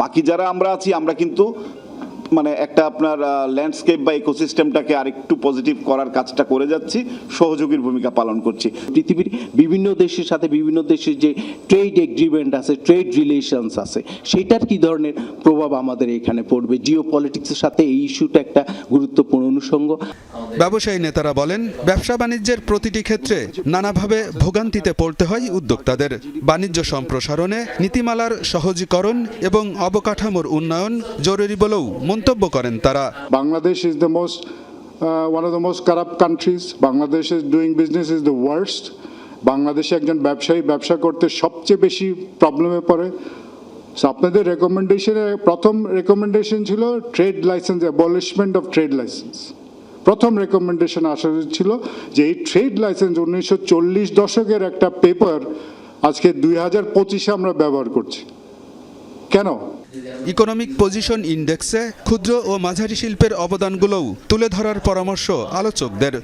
বাকি যারা আমরা আছি, আমরা কিন্তু মানে একটা আপনার ল্যান্ডস্কেপ বা ইকোসিস্টেমটাকে আরেকটু পজিটিভ করার কাজটা করে যাচ্ছি, সহযোগীর ভূমিকা পালন করছি। পৃথিবীর বিভিন্ন দেশের সাথে বিভিন্ন দেশের যে ট্রেড এগ্রিমেন্ট আছে, ট্রেড রিলেশনস আছে, সেটার কি ধরনের প্রভাব আমাদের এখানে পড়বে। জিও পলিটিক্সের সাথে এই ইস্যুটা একটা গুরুত্বপূর্ণ অনুষঙ্গ। ব্যবসায়ী নেতারা বলেন, ব্যবসা বাণিজ্যের প্রতিটি ক্ষেত্রে নানাভাবে ভোগান্তিতে পড়তে হয় উদ্যোক্তাদের। বাণিজ্য সম্প্রসারণে নীতিমালার সহজীকরণ এবং অবকাঠামোর উন্নয়ন জরুরি বলেও মন্তব্য করেন তারা। Bangladesh is the most one of the most corrupt countries. Bangladesh is doing business is the worst. বাংলাদেশে একজন ব্যবসায়ী ব্যবসা করতে সবচেয়ে বেশি প্রবলেমে পড়ে। আপনাদের রেকমেন্ডেশনে প্রথম রেকমেন্ডেশন ছিল trade licence, abolishment of trade licence. প্রথম রেকমেন্ডেশন আসা ছিল যে এই ট্রেড লাইসেন্স 1940 দশকের একটা পেপার আজকে 2025-এ আমরা ব্যবহার করছি। কেন? ইকোনমিক পজিশন ইন্ডেক্সে ক্ষুদ্র ও মাঝারি শিল্পের অবদানগুলোও তুলে ধরার পরামর্শ আলোচকদের।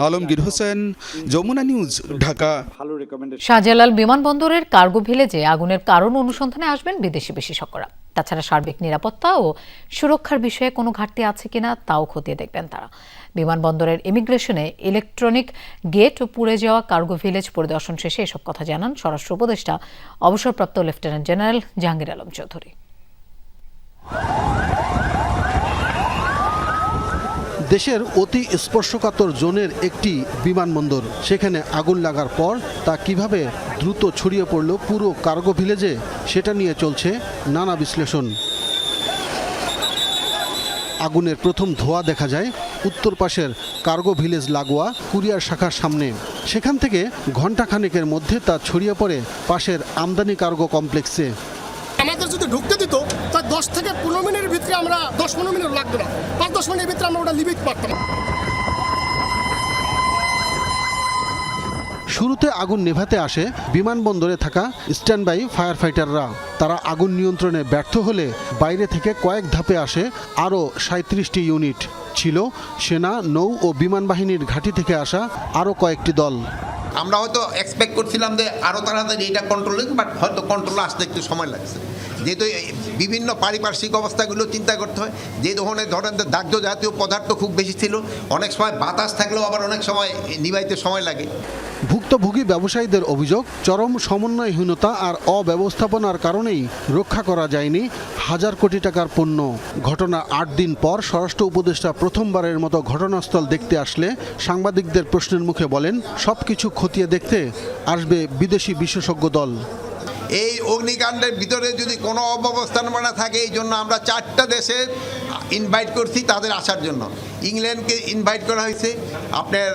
আলমগীর হোসেন, যমুনা নিউজ, ঢাকা। শাহজালাল বিমানবন্দরের কার্গো ভিলেজে আগুনের কারণ অনুসন্ধানে আসবেন বিদেশি বিশেষজ্ঞরা। তাছাড়া সার্বিক নিরাপত্তা ও সুরক্ষার বিষয়ে কোনো ঘাটতি আছে কিনা তাও খতিয়ে দেখবেন তারা। বিমানবন্দরের ইমিগ্রেশনে ইলেকট্রনিক গেট ও পুড়ে যাওয়া কার্গো ভিলেজ পরিদর্শন শেষে এসব কথা জানান স্বরাষ্ট্র উপদেষ্টা অবসরপ্রাপ্ত লেফটেন্যান্ট জেনারেল জাহাঙ্গীর আলম চৌধুরী। দেশের অতি স্পর্শকাতর জোনের একটি বিমানবন্দর, সেখানে আগুন লাগার পর তা কিভাবে দ্রুত ছড়িয়ে পড়ল পুরো কার্গো ভিলেজে, সেটা নিয়ে চলছে নানা বিশ্লেষণ। আগুনের প্রথম ধোঁয়া দেখা যায় উত্তর পাশের কার্গো ভিলেজ লাগোয়া কুরিয়ার শাখার সামনে। সেখান থেকে ঘণ্টাখানেকের মধ্যে তা ছড়িয়ে পড়ে পাশের আমদানি কার্গো কমপ্লেক্সে। আমাদের যদি ঢুকতে দিত তাই 10 থেকে 15 মিনিটের ভিতরে আমরা 10-15 মিনিট লাগতো না, 5-10 মিনিটের ভিতরে আমরা ওটা লিভিট পারতাম। শুরুতে আগুন নেভাতে আসে বিমানবন্দরে থাকা স্ট্যান্ডবাই ফায়ার ফাইটাররা। তারা আগুন নিয়ন্ত্রণে ব্যর্থ হলে বাইরে থেকে কয়েক ধাপে আসে আরও 37টি ইউনিট। ছিল সেনা, নৌ ও বিমান বাহিনীর ঘাঁটি থেকে আসা আরও কয়েকটি দল। আমরা হয়তো এক্সপেক্ট করছিলাম যে আরও তাড়াতাড়ি এটা কন্ট্রোল, বাট হয়তো কন্ট্রোল আসতে একটু সময় লাগছে, যেহেতু বিভিন্ন পারিপার্শ্বিক অবস্থাগুলো চিন্তা করতে হয়। যে ধরেন দাহ্য জাতীয় পদার্থ খুব বেশি ছিল, অনেক সময় বাতাস থাকলেও আবার অনেক সময় নিভাইতে সময় লাগে। ভুক্তভোগী ব্যবসায়ীদের অভিযোগ, চরম সমন্বয়হীনতা আর অব্যবস্থাপনার কারণেই রক্ষা করা যায়নি হাজার কোটি টাকার পণ্য। ঘটনা 8 দিন পর স্বরাষ্ট্র উপদেষ্টা প্রথমবারের মতো ঘটনাস্থল দেখতে আসলে সাংবাদিকদের প্রশ্নের মুখে বলেন, সবকিছু খতিয়ে দেখতে আসবে বিদেশি বিশেষজ্ঞ দল। এই অগ্নিকাণ্ডের ভিতরে যদি কোনো অব্যবস্থাপনা থাকে, এই জন্য আমরা 4টা দেশে ইনভাইট করছি তাদের আসার জন্য। ইংল্যান্ডকে ইনভাইট করা হয়েছে, আপনার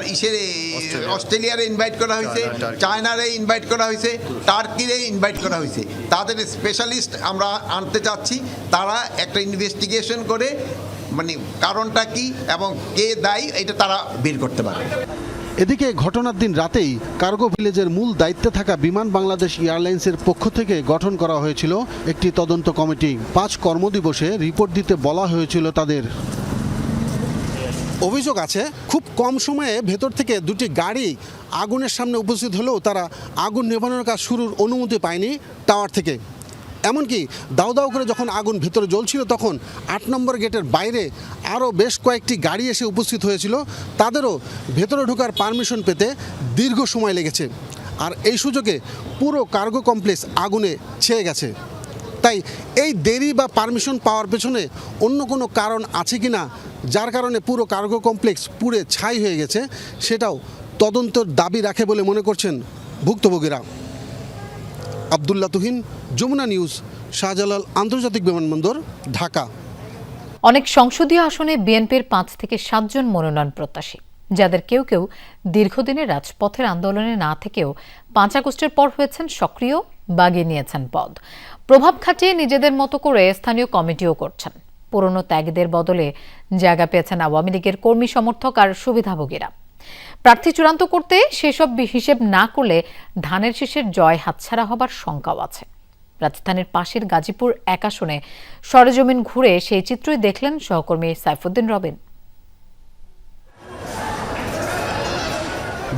অস্ট্রেলিয়ারে ইনভাইট করা হয়েছে, চায়নারে ইনভাইট করা হয়েছে, টার্কিরে ইনভাইট করা হয়েছে। তাদের স্পেশালিস্ট আমরা আনতে চাচ্ছি, তারা একটা ইনভেস্টিগেশন করে মানে কারণটা কি এবং কে দায়ী এটা তারা বের করতে পারে। এদিকে ঘটনার দিন রাতেই কার্গো ভিলেজের মূল দায়িত্বে থাকা বিমান বাংলাদেশ এয়ারলাইন্সের পক্ষ থেকে গঠন করা হয়েছিল একটি তদন্ত কমিটি। 5 কর্মদিবসে রিপোর্ট দিতে বলা হয়েছিল তাদের। অভিযোগ আছে, খুব কম সময়ে ভেতর থেকে 2টি গাড়ি আগুনের সামনে উপস্থিত হলেও তারা আগুন নেভানোর কাজ শুরুর অনুমতি পায়নি টাওয়ার থেকে। এমনকি দাউ দাউ করে যখন আগুন ভেতরে জ্বলছিল তখন 8 নম্বর গেটের বাইরে আরও বেশ কয়েকটি গাড়ি এসে উপস্থিত হয়েছিল, তাদেরও ভেতরে ঢোকার পারমিশন পেতে দীর্ঘ সময় লেগেছে। আর এই সুযোগে পুরো কার্গো কমপ্লেক্স আগুনে ছেয়ে গেছে। তাই এই দেরি বা পারমিশন পাওয়ার পেছনে অন্য কোনো কারণ আছে কি না, যার কারণে পুরো কার্গো কমপ্লেক্স পুড়ে ছাই হয়ে গেছে, সেটাও তদন্তের দাবি রাখে বলে মনে করছেন ভুক্তভোগীরা। আব্দুল্লাহ তুহিন, যমুনা নিউজ, শাহজালাল আন্তর্জাতিক বিমানবন্দর, ঢাকা। অনেক সংসদীয় আসনে বিএনপির 5 থেকে 7 জন মনোনয়ন প্রত্যাশী, যাদের কেউ কেউ দীর্ঘদিনের রাজপথের আন্দোলনে না থেকেও 5 আগস্টের পর হয়েছেন সক্রিয়, বাগিয়ে নিয়েছেন পদ। প্রভাব খাটিয়ে নিজেদের মতো করে স্থানীয় কমিটিও করছেন। পুরনো ত্যাগীদের বদলে জায়গা পেয়েছেন আওয়ামী লীগের কর্মী সমর্থক আর সুবিধাভোগীরা। প্রার্থী চূড়ান্ত করতে সেসব হিসেব না করলে ধানের শীষের জয় হাতছাড়া হবার শঙ্কাও আছে। রাজধানীর পাশের গাজীপুর 1 আসনে সরেজমিন ঘুরে সেই চিত্রই দেখলেন সহকর্মী সাইফুদ্দিন রবিন।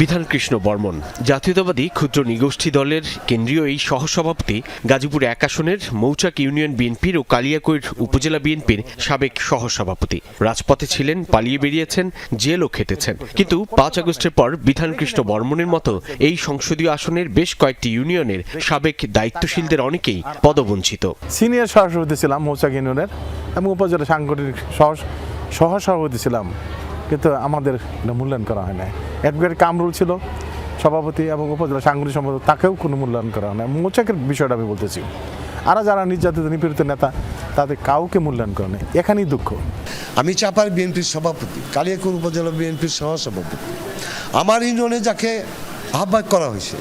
বিধানকৃষ্ণ বর্মন জাতীয়তাবাদী ক্ষুদ্র নৃগোষ্ঠী দলের কেন্দ্রীয় এই সহসভাপতি, গাজীপুর 1 আসনের মৌচাক ইউনিয়ন বিএনপির ও কালিয়াকৈর উপজেলা বিএনপির সাবেক সহসভাপতি। রাজপথে ছিলেন, পালিয়ে বেরিয়েছেন, জেলও খেটেছেন। কিন্তু 5 আগস্টের পর বিধানকৃষ্ণ বর্মনের মতো এই সংসদীয় আসনের বেশ কয়েকটি ইউনিয়নের সাবেক দায়িত্বশীলদের অনেকেই পদবঞ্চিত। সিনিয়র সহসভাপতি ছিলাম মৌচাক ইউনিয়নের এবং উপজেলা সাংগঠনিক সহসভাপতি ছিলাম, কিন্তু আমাদের মূল্যায়ন করা হয় না। অ্যাডভোকেট কামরুল ছিল সভাপতি এবং উপজেলা সাংগঠনিক সম্পাদক, তাকেও কোনো মূল্যায়ন করা হয় না। মৌচাকের বিষয়টা আমি বলতেছি, আর যারা নির্যাতিত নিপীড়িত নেতা তাদের কাউকে মূল্যায়ন করা নেই, এখানেই দুঃখ। আমি চাপার বিএনপির সভাপতি, কালিয়াকৈর উপজেলা বিএনপির সহসভাপতি। আমার ইউনিয়নে যাকে আহ্বায়ক করা হয়েছে,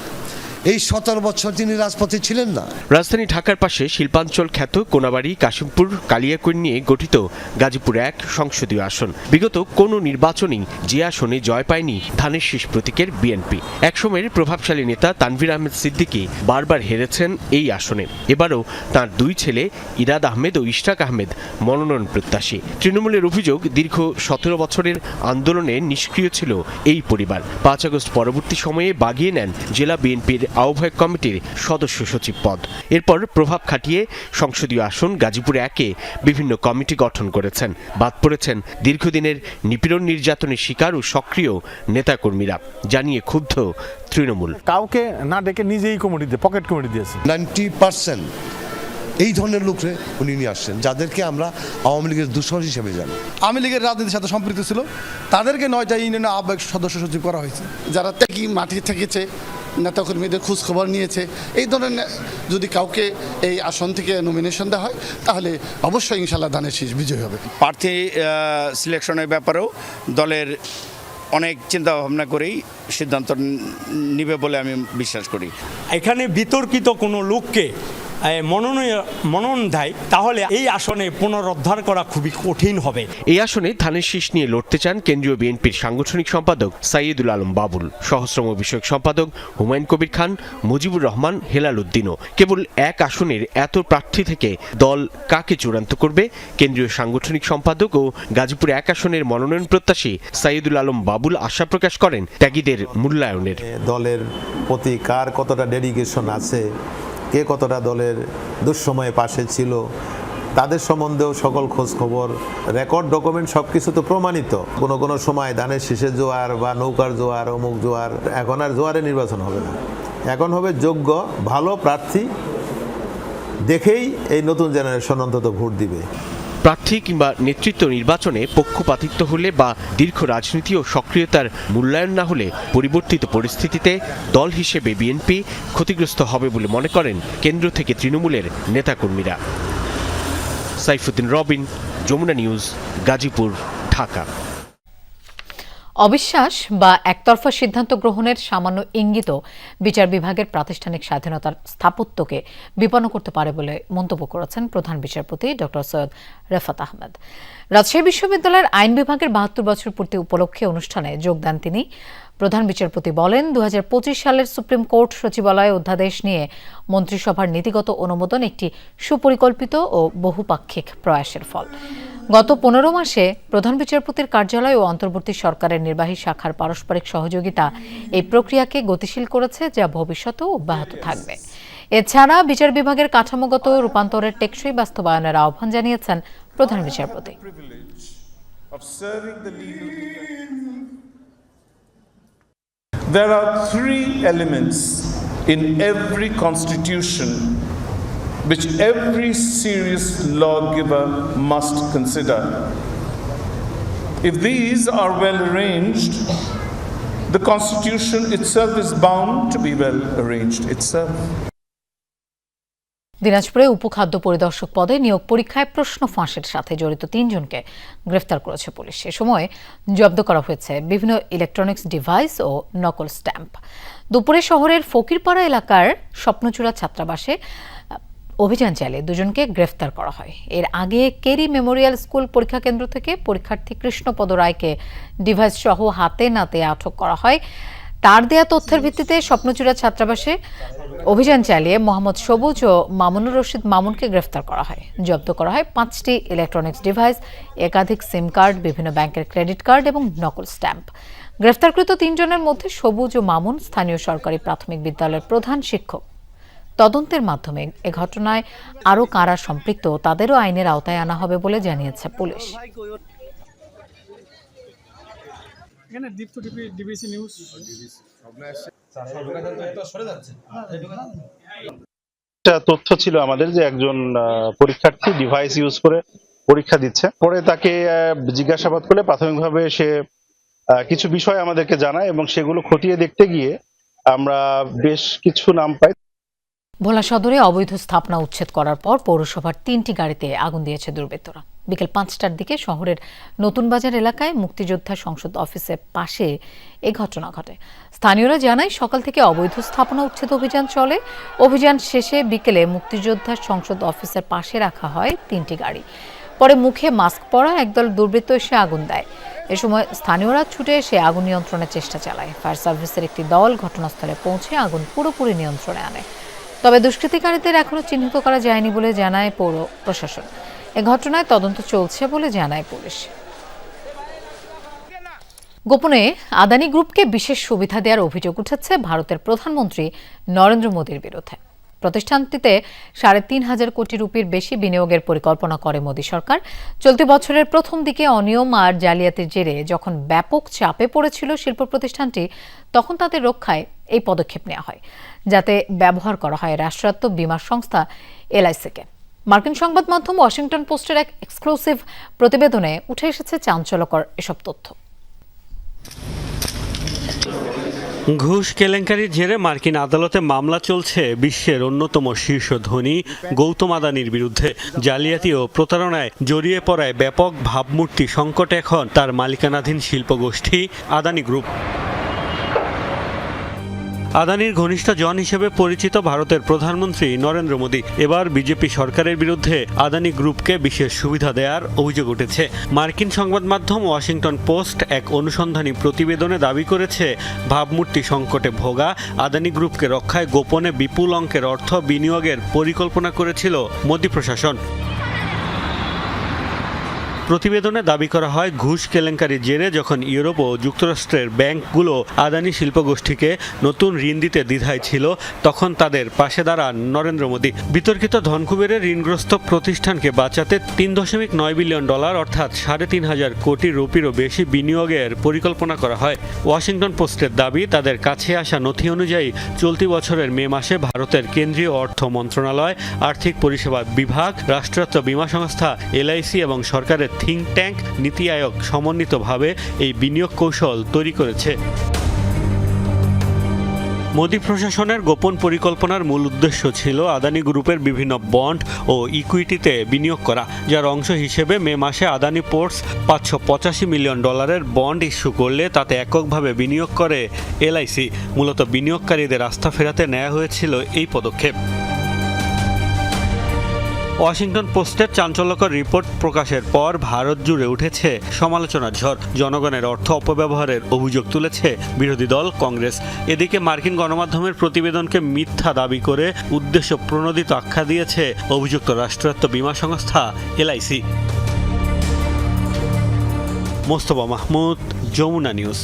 এই 17 বছর তিনি রাজপথে ছিলেন না। রাজধানী ঢাকার পাশে শিল্পাঞ্চল খ্যাত কোনাবাড়ি, কাশিমপুর, কালিয়াকৈর নিয়ে গঠিত গাজীপুর 1 সংসদীয় আসন। বিগত কোনো নির্বাচনেই যে আসনে জয় পায়নি ধানের শীষ প্রতীকের বিএনপি। একসময়ের প্রভাবশালী নেতা তানভীর আহমেদ সিদ্দিকী বারবার হেরেছেন এই আসনে। এবারও তার 2 ছেলে ইরাদ আহমেদ ও ইশরাক আহমেদ মনোনয়ন প্রত্যাশী। তৃণমূলের অভিযোগ, দীর্ঘ 17 বছরের আন্দোলনে নিষ্ক্রিয় ছিল এই পরিবার। 5 আগস্ট পরবর্তী সময়ে বাগিয়ে নেন জেলা বিএনপির আহ্বায়ক কমিটির সদস্য সচিব পদ। এরপর প্রভাব খাটিয়ে সংসদীয় আসন গাজীপুর 1-এ বিভিন্ন কমিটি গঠন করেছেন। বাদ পড়েছেন দীর্ঘদিনের নিপীড়ন নির্যাতনের শিকার ও সক্রিয় নেতাকর্মীরা, জানিয়ে ক্ষুব্ধ তৃণমূল। কাউকে না ডেকে নিজেই কমিটি দিয়ে পকেট কমিটি দিয়েছে। 90% এই ধরনের লোকরে উনি নিয়ে আসছেন, যাদেরকে আমরা আওয়ামী লীগের দূষণ হিসেবে জানি। আওয়ামী লীগের রাজনীতির সাথে সম্পৃক্ত ছিল, তাদেরকে 9টা ইউনিয়নের আহ্বায়ক সদস্য সচিব করা হয়েছে। যারা ত্যাগী, মাটি থেকেছে, নেতাকর্মীদের খোঁজ খবর নিয়েছে, এই ধরনের যদি কাউকে এই আসন থেকে নমিনেশন দেওয়া হয় তাহলে অবশ্যই ইনশাল্লাহ ধানের শীষ বিজয় হবে। প্রার্থী সিলেকশনের ব্যাপারেও দলের অনেক চিন্তা ভাবনা করেই সিদ্ধান্ত নিবে বলে আমি বিশ্বাস করি। এখানে বিতর্কিত কোনো লোককে মনোনয়ন দেয় তাহলে এই আসনে পুনরুদ্ধার করা খুবই কঠিন হবে। এই আসনে ধানের শীষ নিয়ে লড়তে চান কেন্দ্রীয় বিএনপির সাংগঠনিক সম্পাদক সাইয়েদুল আলম বাবুল, সহশ্রম বিষয়ক সম্পাদক হুমায়ুন কবির খান, মুজিবুর রহমান, হেলাল উদ্দিনও। কেবল এক আসনের এত প্রার্থী থেকে দল কাকে চূড়ান্ত করবে? কেন্দ্রীয় সাংগঠনিক সম্পাদক ও গাজীপুর এক আসনের মনোনয়ন প্রত্যাশী সাইয়েদুল আলম বাবুল আশা প্রকাশ করেন ত্যাগীদের মূল্যায়নের। দলের প্রতি কার কতটা ডেডিকেশন আছে, কে কতটা দলের দুঃসময়ে পাশে ছিল, তাদের সম্বন্ধেও সকল খোঁজ খবর, রেকর্ড ডকুমেন্ট সব কিছু তো প্রমাণিত। কোনো সময় ধানের শীষের জোয়ার বা নৌকার জোয়ার, অমুক জোয়ার, এখন আর জোয়ারে নির্বাচন হবে না। এখন হবে যোগ্য ভালো প্রার্থী দেখেই এই নতুন জেনারেশন অন্তত ভোট দিবে। প্রার্থী কিংবা নেতৃত্ব নির্বাচনে পক্ষপাতিত্ব হলে বা দীর্ঘ রাজনীতি ও সক্রিয়তার মূল্যায়ন না হলে পরিবর্তিত পরিস্থিতিতে দল হিসেবে বিএনপি ক্ষতিগ্রস্ত হবে বলে মনে করেন কেন্দ্র থেকে তৃণমূলের নেতাকর্মীরা। সাইফুদ্দিন রবিন, যমুনা নিউজ, গাজীপুর, ঢাকা। অবিশ্বাস বা একতরফা সিদ্ধান্ত গ্রহণের সামান্য ইঙ্গিত বিচার বিভাগের প্রাতিষ্ঠানিক স্বাধীনতার স্থাপত্যকে বিপন্ন করতে পারে বলে মন্তব্য করেছেন প্রধান বিচারপতি ডক্টর সৈয়দ রেফাত আহমেদ। রাজশাহী বিশ্ববিদ্যালয়ের আইন বিভাগের ৭২ বছর পূর্তি উপলক্ষে অনুষ্ঠানে যোগ দেন তিনি। প্রধান বিচারপতি বলেন, ২০২৫ সালের সুপ্রিম কোর্ট সচিবালয় অধ্যাদেশ নিয়ে মন্ত্রিসভার নীতিগত অনুমোদন একটি সুপরিকল্পিত ও বহুপাক্ষিক প্রয়াসের ফল। গত ১৫ মাসে প্রধান বিচারপতির কার্যালয় ও অন্তর্বর্তী সরকারের নির্বাহী শাখার পারস্পরিক সহযোগিতা এই প্রক্রিয়াকে গতিশীল করেছে, যা ভবিষ্যতেও অব্যাহত থাকবে। এছাড়া বিচার বিভাগের কাঠামোগত রূপান্তরের টেকসই বাস্তবায়নের আহ্বান জানিয়েছেন প্রধান বিচারপতি। There are three elements in every constitution which every serious lawgiver must consider. If these are well arranged, the constitution itself is bound to be well arranged itself. দিনাজপুরে উপখাদ্য পরিদর্শক পদে নিয়োগ পরীক্ষায় প্রশ্ন ফাঁসের সাথে জড়িত ৩ জনকে গ্রেফতার করেছে পুলিশ। এ সময় জব্দ করা হয়েছে বিভিন্ন ইলেকট্রনিক্স ডিভাইস ও নকল স্ট্যাম্প। দুপুরে শহরের ফকিরপাড়া এলাকার স্বপ্নচূড়া ছাত্রাবাসে অভিযান চালিয়ে 2 জনকে গ্রেফতার করা হয়। এর আগে কেরি মেমোরিয়াল স্কুল পরীক্ষা কেন্দ্র থেকে পরীক্ষার্থী কৃষ্ণপদ রায়কে ডিভাইস সহ হাতে নাতে আটক করা হয়। তার দেয়া তথ্যের ভিত্তিতে স্বপ্নচূড়া ছাত্রাবাসে অভিযান চালিয়ে মোহাম্মদ সবুজ ও মামুনুর রশিদ মামুনকে গ্রেফতার করা হয়। জব্দ করা হয় 5টি ইলেকট্রনিক্স ডিভাইস, একাধিক সিম কার্ড, বিভিন্ন ব্যাংকের ক্রেডিট কার্ড এবং নকল স্ট্যাম্প। গ্রেফতারকৃত 3 জনের মধ্যে সবুজ ও মামুন স্থানীয় সরকারি প্রাথমিক বিদ্যালয়ের প্রধান শিক্ষক। তদন্তের মাধ্যমে এ ঘটনায় আরও কারা সম্পৃক্ত তাদেরও আইনের আওতায় আনা হবে বলে জানিয়েছে পুলিশ। তথ্য ছিল আমাদের যে একজন পরীক্ষার্থী ডিভাইস ইউজ করে পরীক্ষা দিচ্ছে। পরে তাকে জিজ্ঞাসাবাদ করলে প্রাথমিকভাবে সে কিছু বিষয় আমাদেরকে জানায় এবং সেগুলো খতিয়ে দেখতে গিয়ে আমরা বেশ কিছু নাম পাই। ভোলা সদরে অবৈধ স্থাপনা উচ্ছেদ করার পর পৌরসভার 3টি গাড়িতে আগুন দিয়েছে দুর্বৃত্তরা। বিকেল 5টার দিকে শহরের নতুন বাজার এলাকায় মুক্তিযোদ্ধা সংসদ অফিসের পাশে এই ঘটনা ঘটে। স্থানীয়রা জানায়, সকাল থেকে অবৈধ স্থাপনা উচ্ছেদ অভিযান চলে। অভিযান শেষে বিকেলে মুক্তিযোদ্ধা সংসদ অফিসের পাশে রাখা হয় 3টি গাড়ি। পরে মুখে মাস্ক পরা একদল দুর্বৃত্ত এসে আগুন দেয়। এ সময় স্থানীয়রা ছুটে এসে আগুন নিয়ন্ত্রণের চেষ্টা চালায়। ফায়ার সার্ভিসের একটি দল ঘটনাস্থলে পৌঁছে আগুন পুরোপুরি নিয়ন্ত্রণে আনে। তবে দুষ্কৃতিকারীদের এখনো চিহ্নিত করা যায়নি বলে জানায় পৌর প্রশাসন। এ ঘটনায় তদন্ত চলছে বলে জানায় পুলিশ। গোপনে আদানি গ্রুপকে বিশেষ সুবিধা দেওয়ার অভিযোগ উঠেছে ভারতের প্রধানমন্ত্রী নরেন্দ্র মোদীর বিরুদ্ধে। প্রতিষ্ঠানটিতে ৩৫০০ কোটি রুপির বেশি বিনিয়োগের পরিকল্পনা করে মোদী সরকার। চলতি বছরের প্রথম দিকে অনিয়ম আর জালিয়াতির জেরে যখন ব্যাপক চাপে পড়েছিল শিল্প প্রতিষ্ঠানটি, তখন তাদের রক্ষায় এই পদক্ষেপ নেওয়া হয়, যাতে ব্যবহার করা হয় রাষ্ট্রায়ত্ত বীমা সংস্থা এলআইসিকে। মার্কিন সংবাদ মাধ্যম ওয়াশিংটন পোস্টের এক এক্সক্লুসিভ প্রতিবেদনে উঠে এসেছে চাঞ্চল্যকর এসব তথ্য। ঘুষ কেলেঙ্কারির জেরে মার্কিন আদালতে মামলা চলছে বিশ্বের অন্যতম শীর্ষ ধনী গৌতম আদানির বিরুদ্ধে। জালিয়াতি ও প্রতারণায় জড়িয়ে পড়ায় ব্যাপক ভাবমূর্তি সংকটে এখন তার মালিকানাধীন শিল্পগোষ্ঠী আদানি গ্রুপ। আদানির ঘনিষ্ঠ জন হিসেবে পরিচিত ভারতের প্রধানমন্ত্রী নরেন্দ্র মোদী এবার বিজেপি সরকারের বিরুদ্ধে আদানি গ্রুপকে বিশেষ সুবিধা দেওয়ার অভিযোগ উঠেছে। মার্কিন সংবাদ মাধ্যম ওয়াশিংটন পোস্ট এক অনুসন্ধানী প্রতিবেদনে দাবি করেছে, ভাবমূর্তি সংকটে ভোগা আদানি গ্রুপকে রক্ষায় গোপনে বিপুল অঙ্কের অর্থ বিনিয়োগের পরিকল্পনা করেছিল মোদী প্রশাসন। প্রতিবেদনে দাবি করা হয়, ঘুষ কেলেঙ্কারির জেরে যখন ইউরোপ ও যুক্তরাষ্ট্রের ব্যাংকগুলো আদানি শিল্পগোষ্ঠীকে নতুন ঋণ দিতে দ্বিধায় ছিল, তখন তাদের পাশে দাঁড়ান নরেন্দ্র মোদী। বিতর্কিত ধনকুবেরের ঋণগ্রস্ত প্রতিষ্ঠানকে বাঁচাতে $3.9 বিলিয়ন অর্থাৎ 3,500 কোটি রুপিরও বেশি বিনিয়োগের পরিকল্পনা করা হয়। ওয়াশিংটন পোস্টের দাবি, তাদের কাছে আসা নথি অনুযায়ী চলতি বছরের মে মাসে ভারতের কেন্দ্রীয় অর্থ মন্ত্রণালয়, আর্থিক পরিষেবা বিভাগ, রাষ্ট্রায়ত্ত বীমা সংস্থা এলআইসি এবং সরকারের থিঙ্ক ট্যাঙ্ক নীতি আয়োগ সমন্বিতভাবে এই বিনিয়োগ কৌশল তৈরি করেছে। মোদী প্রশাসনের গোপন পরিকল্পনার মূল উদ্দেশ্য ছিল আদানি গ্রুপের বিভিন্ন বন্ড ও ইকুইটিতে বিনিয়োগ করা, যার অংশ হিসেবে মে মাসে Adani ports $585 million bond issue করলে তাতে এককভাবে বিনিয়োগ করে এলআইসি। মূলত বিনিয়োগকারীদের আস্থা ফেরাতে নেওয়া হয়েছিল এই পদক্ষেপ। ওয়াশিংটন পোস্টের চাঞ্চল্যকর রিপোর্ট প্রকাশের পর ভারত জুড়ে উঠেছে সমালোচনার ঝড়। জনগণের অর্থ অপব্যবহারের অভিযোগ তুলেছে বিরোধী দল কংগ্রেস। এদিকে মার্কিন গণমাধ্যমের প্রতিবেদনকে মিথ্যা দাবি করে উদ্দেশ্য প্রণোদিত আখ্যা দিয়েছে অভিযুক্ত রাষ্ট্রায়ত্ত বীমা সংস্থা এলআইসি। মোস্তফা মাহমুদ, যমুনা নিউজ।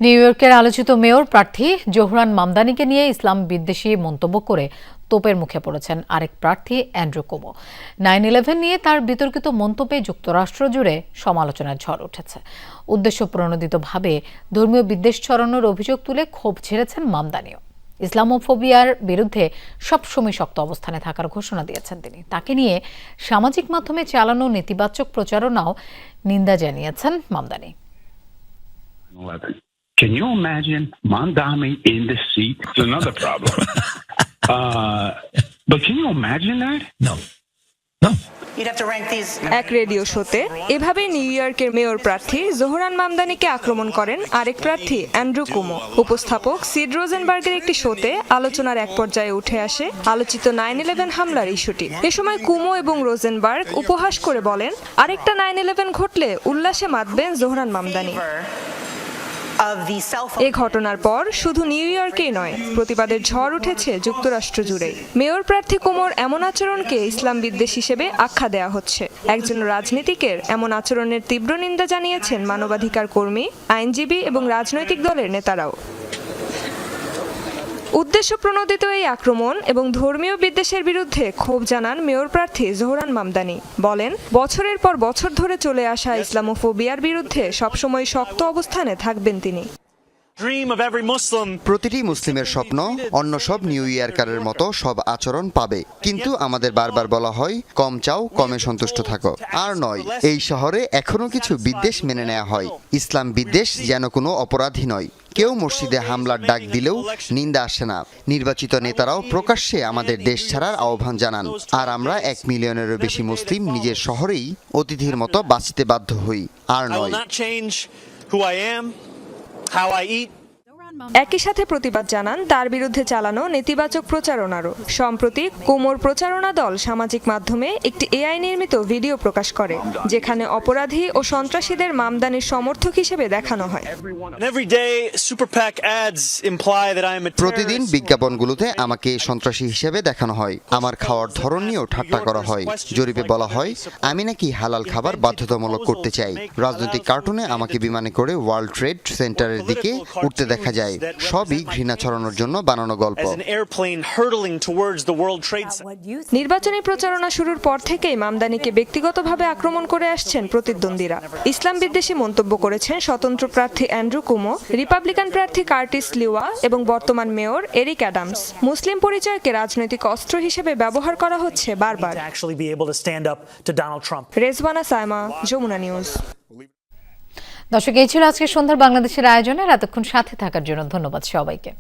নিউ ইয়র্কের আলোচিত মেয়র প্রার্থী জোহরান মামদানিকে নিয়ে ইসলাম বিদ্বেষী মন্তব্য করে তোপের মুখে পড়েছেন আরেক প্রার্থী অ্যান্ড্রু কুমো। 9/11 নিয়ে তার বিতর্কিত মন্তব্যে যুক্তরাষ্ট্র জুড়ে সমালোচনার ঝড় উঠেছে। উদ্দেশ্য প্রণোদিতভাবে ধর্মীয় বিদ্বেষ ছড়ানোর অভিযোগ তুলে ক্ষোভ ঝেড়েছেন মামদানিও। ইসলামোফোবিয়ার বিরুদ্ধে সবসময় শক্ত অবস্থানে থাকার ঘোষণা দিয়েছেন তিনি। তাকে নিয়ে সামাজিক মাধ্যমে চালানো নেতিবাচক প্রচারণাও নিন্দা জানিয়েছেন Mamdani. Can you imagine Mamdani in the seat? It's another problem. But can you imagine that? No. এক রেডিও শোতে এভাবে নিউ ইয়র্কের মেয়র প্রার্থী জোহরান মামদানিকে আক্রমণ করেন আরেক প্রার্থী অ্যান্ড্রু কুমো। উপস্থাপক সিড রোজেনবার্গের একটি শোতে আলোচনার এক পর্যায়ে উঠে আসে আলোচিত 9/11 হামলার ইস্যুটি। এ সময় কুমো এবং রোজেনবার্গ উপহাস করে বলেন, আরেকটা 9/11 ঘটলে উল্লাসে মাতবেন জোহরান মামদানি। এ ঘটনার পর শুধু নিউ ইয়র্কেই নয়, প্রতিবাদের ঝড় উঠেছে যুক্তরাষ্ট্র জুড়ে। মেয়র প্রার্থী কুমোর এমন আচরণকে ইসলাম বিদ্বেষ হিসেবে আখ্যা দেওয়া হচ্ছে। একজন রাজনীতিকের এমন আচরণের তীব্র নিন্দা জানিয়েছেন মানবাধিকার কর্মী, আইনজীবী এবং রাজনৈতিক দলের নেতারাও। উদ্দেশ্য প্রণোদিত এই আক্রমণ এবং ধর্মীয় বিদ্বেষের বিরুদ্ধে ক্ষোভ জানান মেয়র প্রার্থী জোহরান মামদানি। বলেন, বছরের পর বছর ধরে চলে আসা ইসলামোফোবিয়ার বিরুদ্ধে সবসময় শক্ত অবস্থানে থাকবেন তিনি। প্রতিটি মুসলিমের স্বপ্ন অন্য সব নিউ ইয়র্কারের মতো সব আচরণ পাবে, কিন্তু আমাদের বারবার বলা হয় কম চাও, কমে সন্তুষ্ট থাকো। আর নয়, এই শহরে এখনো কিছু বিদ্বেষ মেনে নেওয়া হয়। ইসলাম বিদ্বেষ যেন কোনো অপরাধী নয়। কেউ মসজিদে হামলার ডাক দিলেও নিন্দা আসে না। নির্বাচিত নেতারাও প্রকাশ্যে আমাদের দেশ ছাড়ার আহ্বান জানান, আর আমরা 1 মিলিয়নেরও বেশি মুসলিম নিজের শহরেই অতিথির মতো বাঁচতে বাধ্য হই। আর নয়, একই সাথে প্রতিবাদ জানান তার বিরুদ্ধে চালানো নেতিবাচক প্রচারণারও। সম্প্রতি কুমোর প্রচারণা দল সামাজিক মাধ্যমে একটি এআই নির্মিত ভিডিও প্রকাশ করে, যেখানে অপরাধী ও সন্ত্রাসীদের মামদানির সমর্থক হিসেবে দেখানো হয়। প্রতিদিন বিজ্ঞাপনগুলোতে আমাকে সন্ত্রাসী হিসেবে দেখানো হয়। আমার খাওয়ার ধরন নিয়েও ঠাট্টা করা হয়। জরিপে বলা হয় আমি নাকি হালাল খাবার বাধ্যতামূলক করতে চাই। রাজনৈতিক কার্টুনে আমাকে বিমানে করে ওয়ার্ল্ড ট্রেড সেন্টারের দিকে উঠতে দেখা যায়। সবই ঘৃণা ছড়ানোর জন্য বানানো গল্প। নির্বাচনী প্রচারণা শুরুর পর থেকেই মামদানিকে ব্যক্তিগতভাবে আক্রমণ করে আসছেন প্রতিদ্বন্দ্বীরা। ইসলাম বিদ্বেষী মন্তব্য করেছেন স্বতন্ত্র প্রার্থী অ্যান্ড্রু কুমো, রিপাবলিকান প্রার্থী কার্টিস লিওয়া এবং বর্তমান মেয়র এরিক অ্যাডামস। মুসলিম পরিচয়কে রাজনৈতিক অস্ত্র হিসেবে ব্যবহার করা হচ্ছে বারবার। রেজওয়ানা সাইমা, যমুনা নিউজ। দর্শক, এই ছিল আজকে সন্ধ্যার বাংলাদেশের আয়োজনে। এতক্ষণ সাথে থাকার জন্য ধন্যবাদ সবাইকে।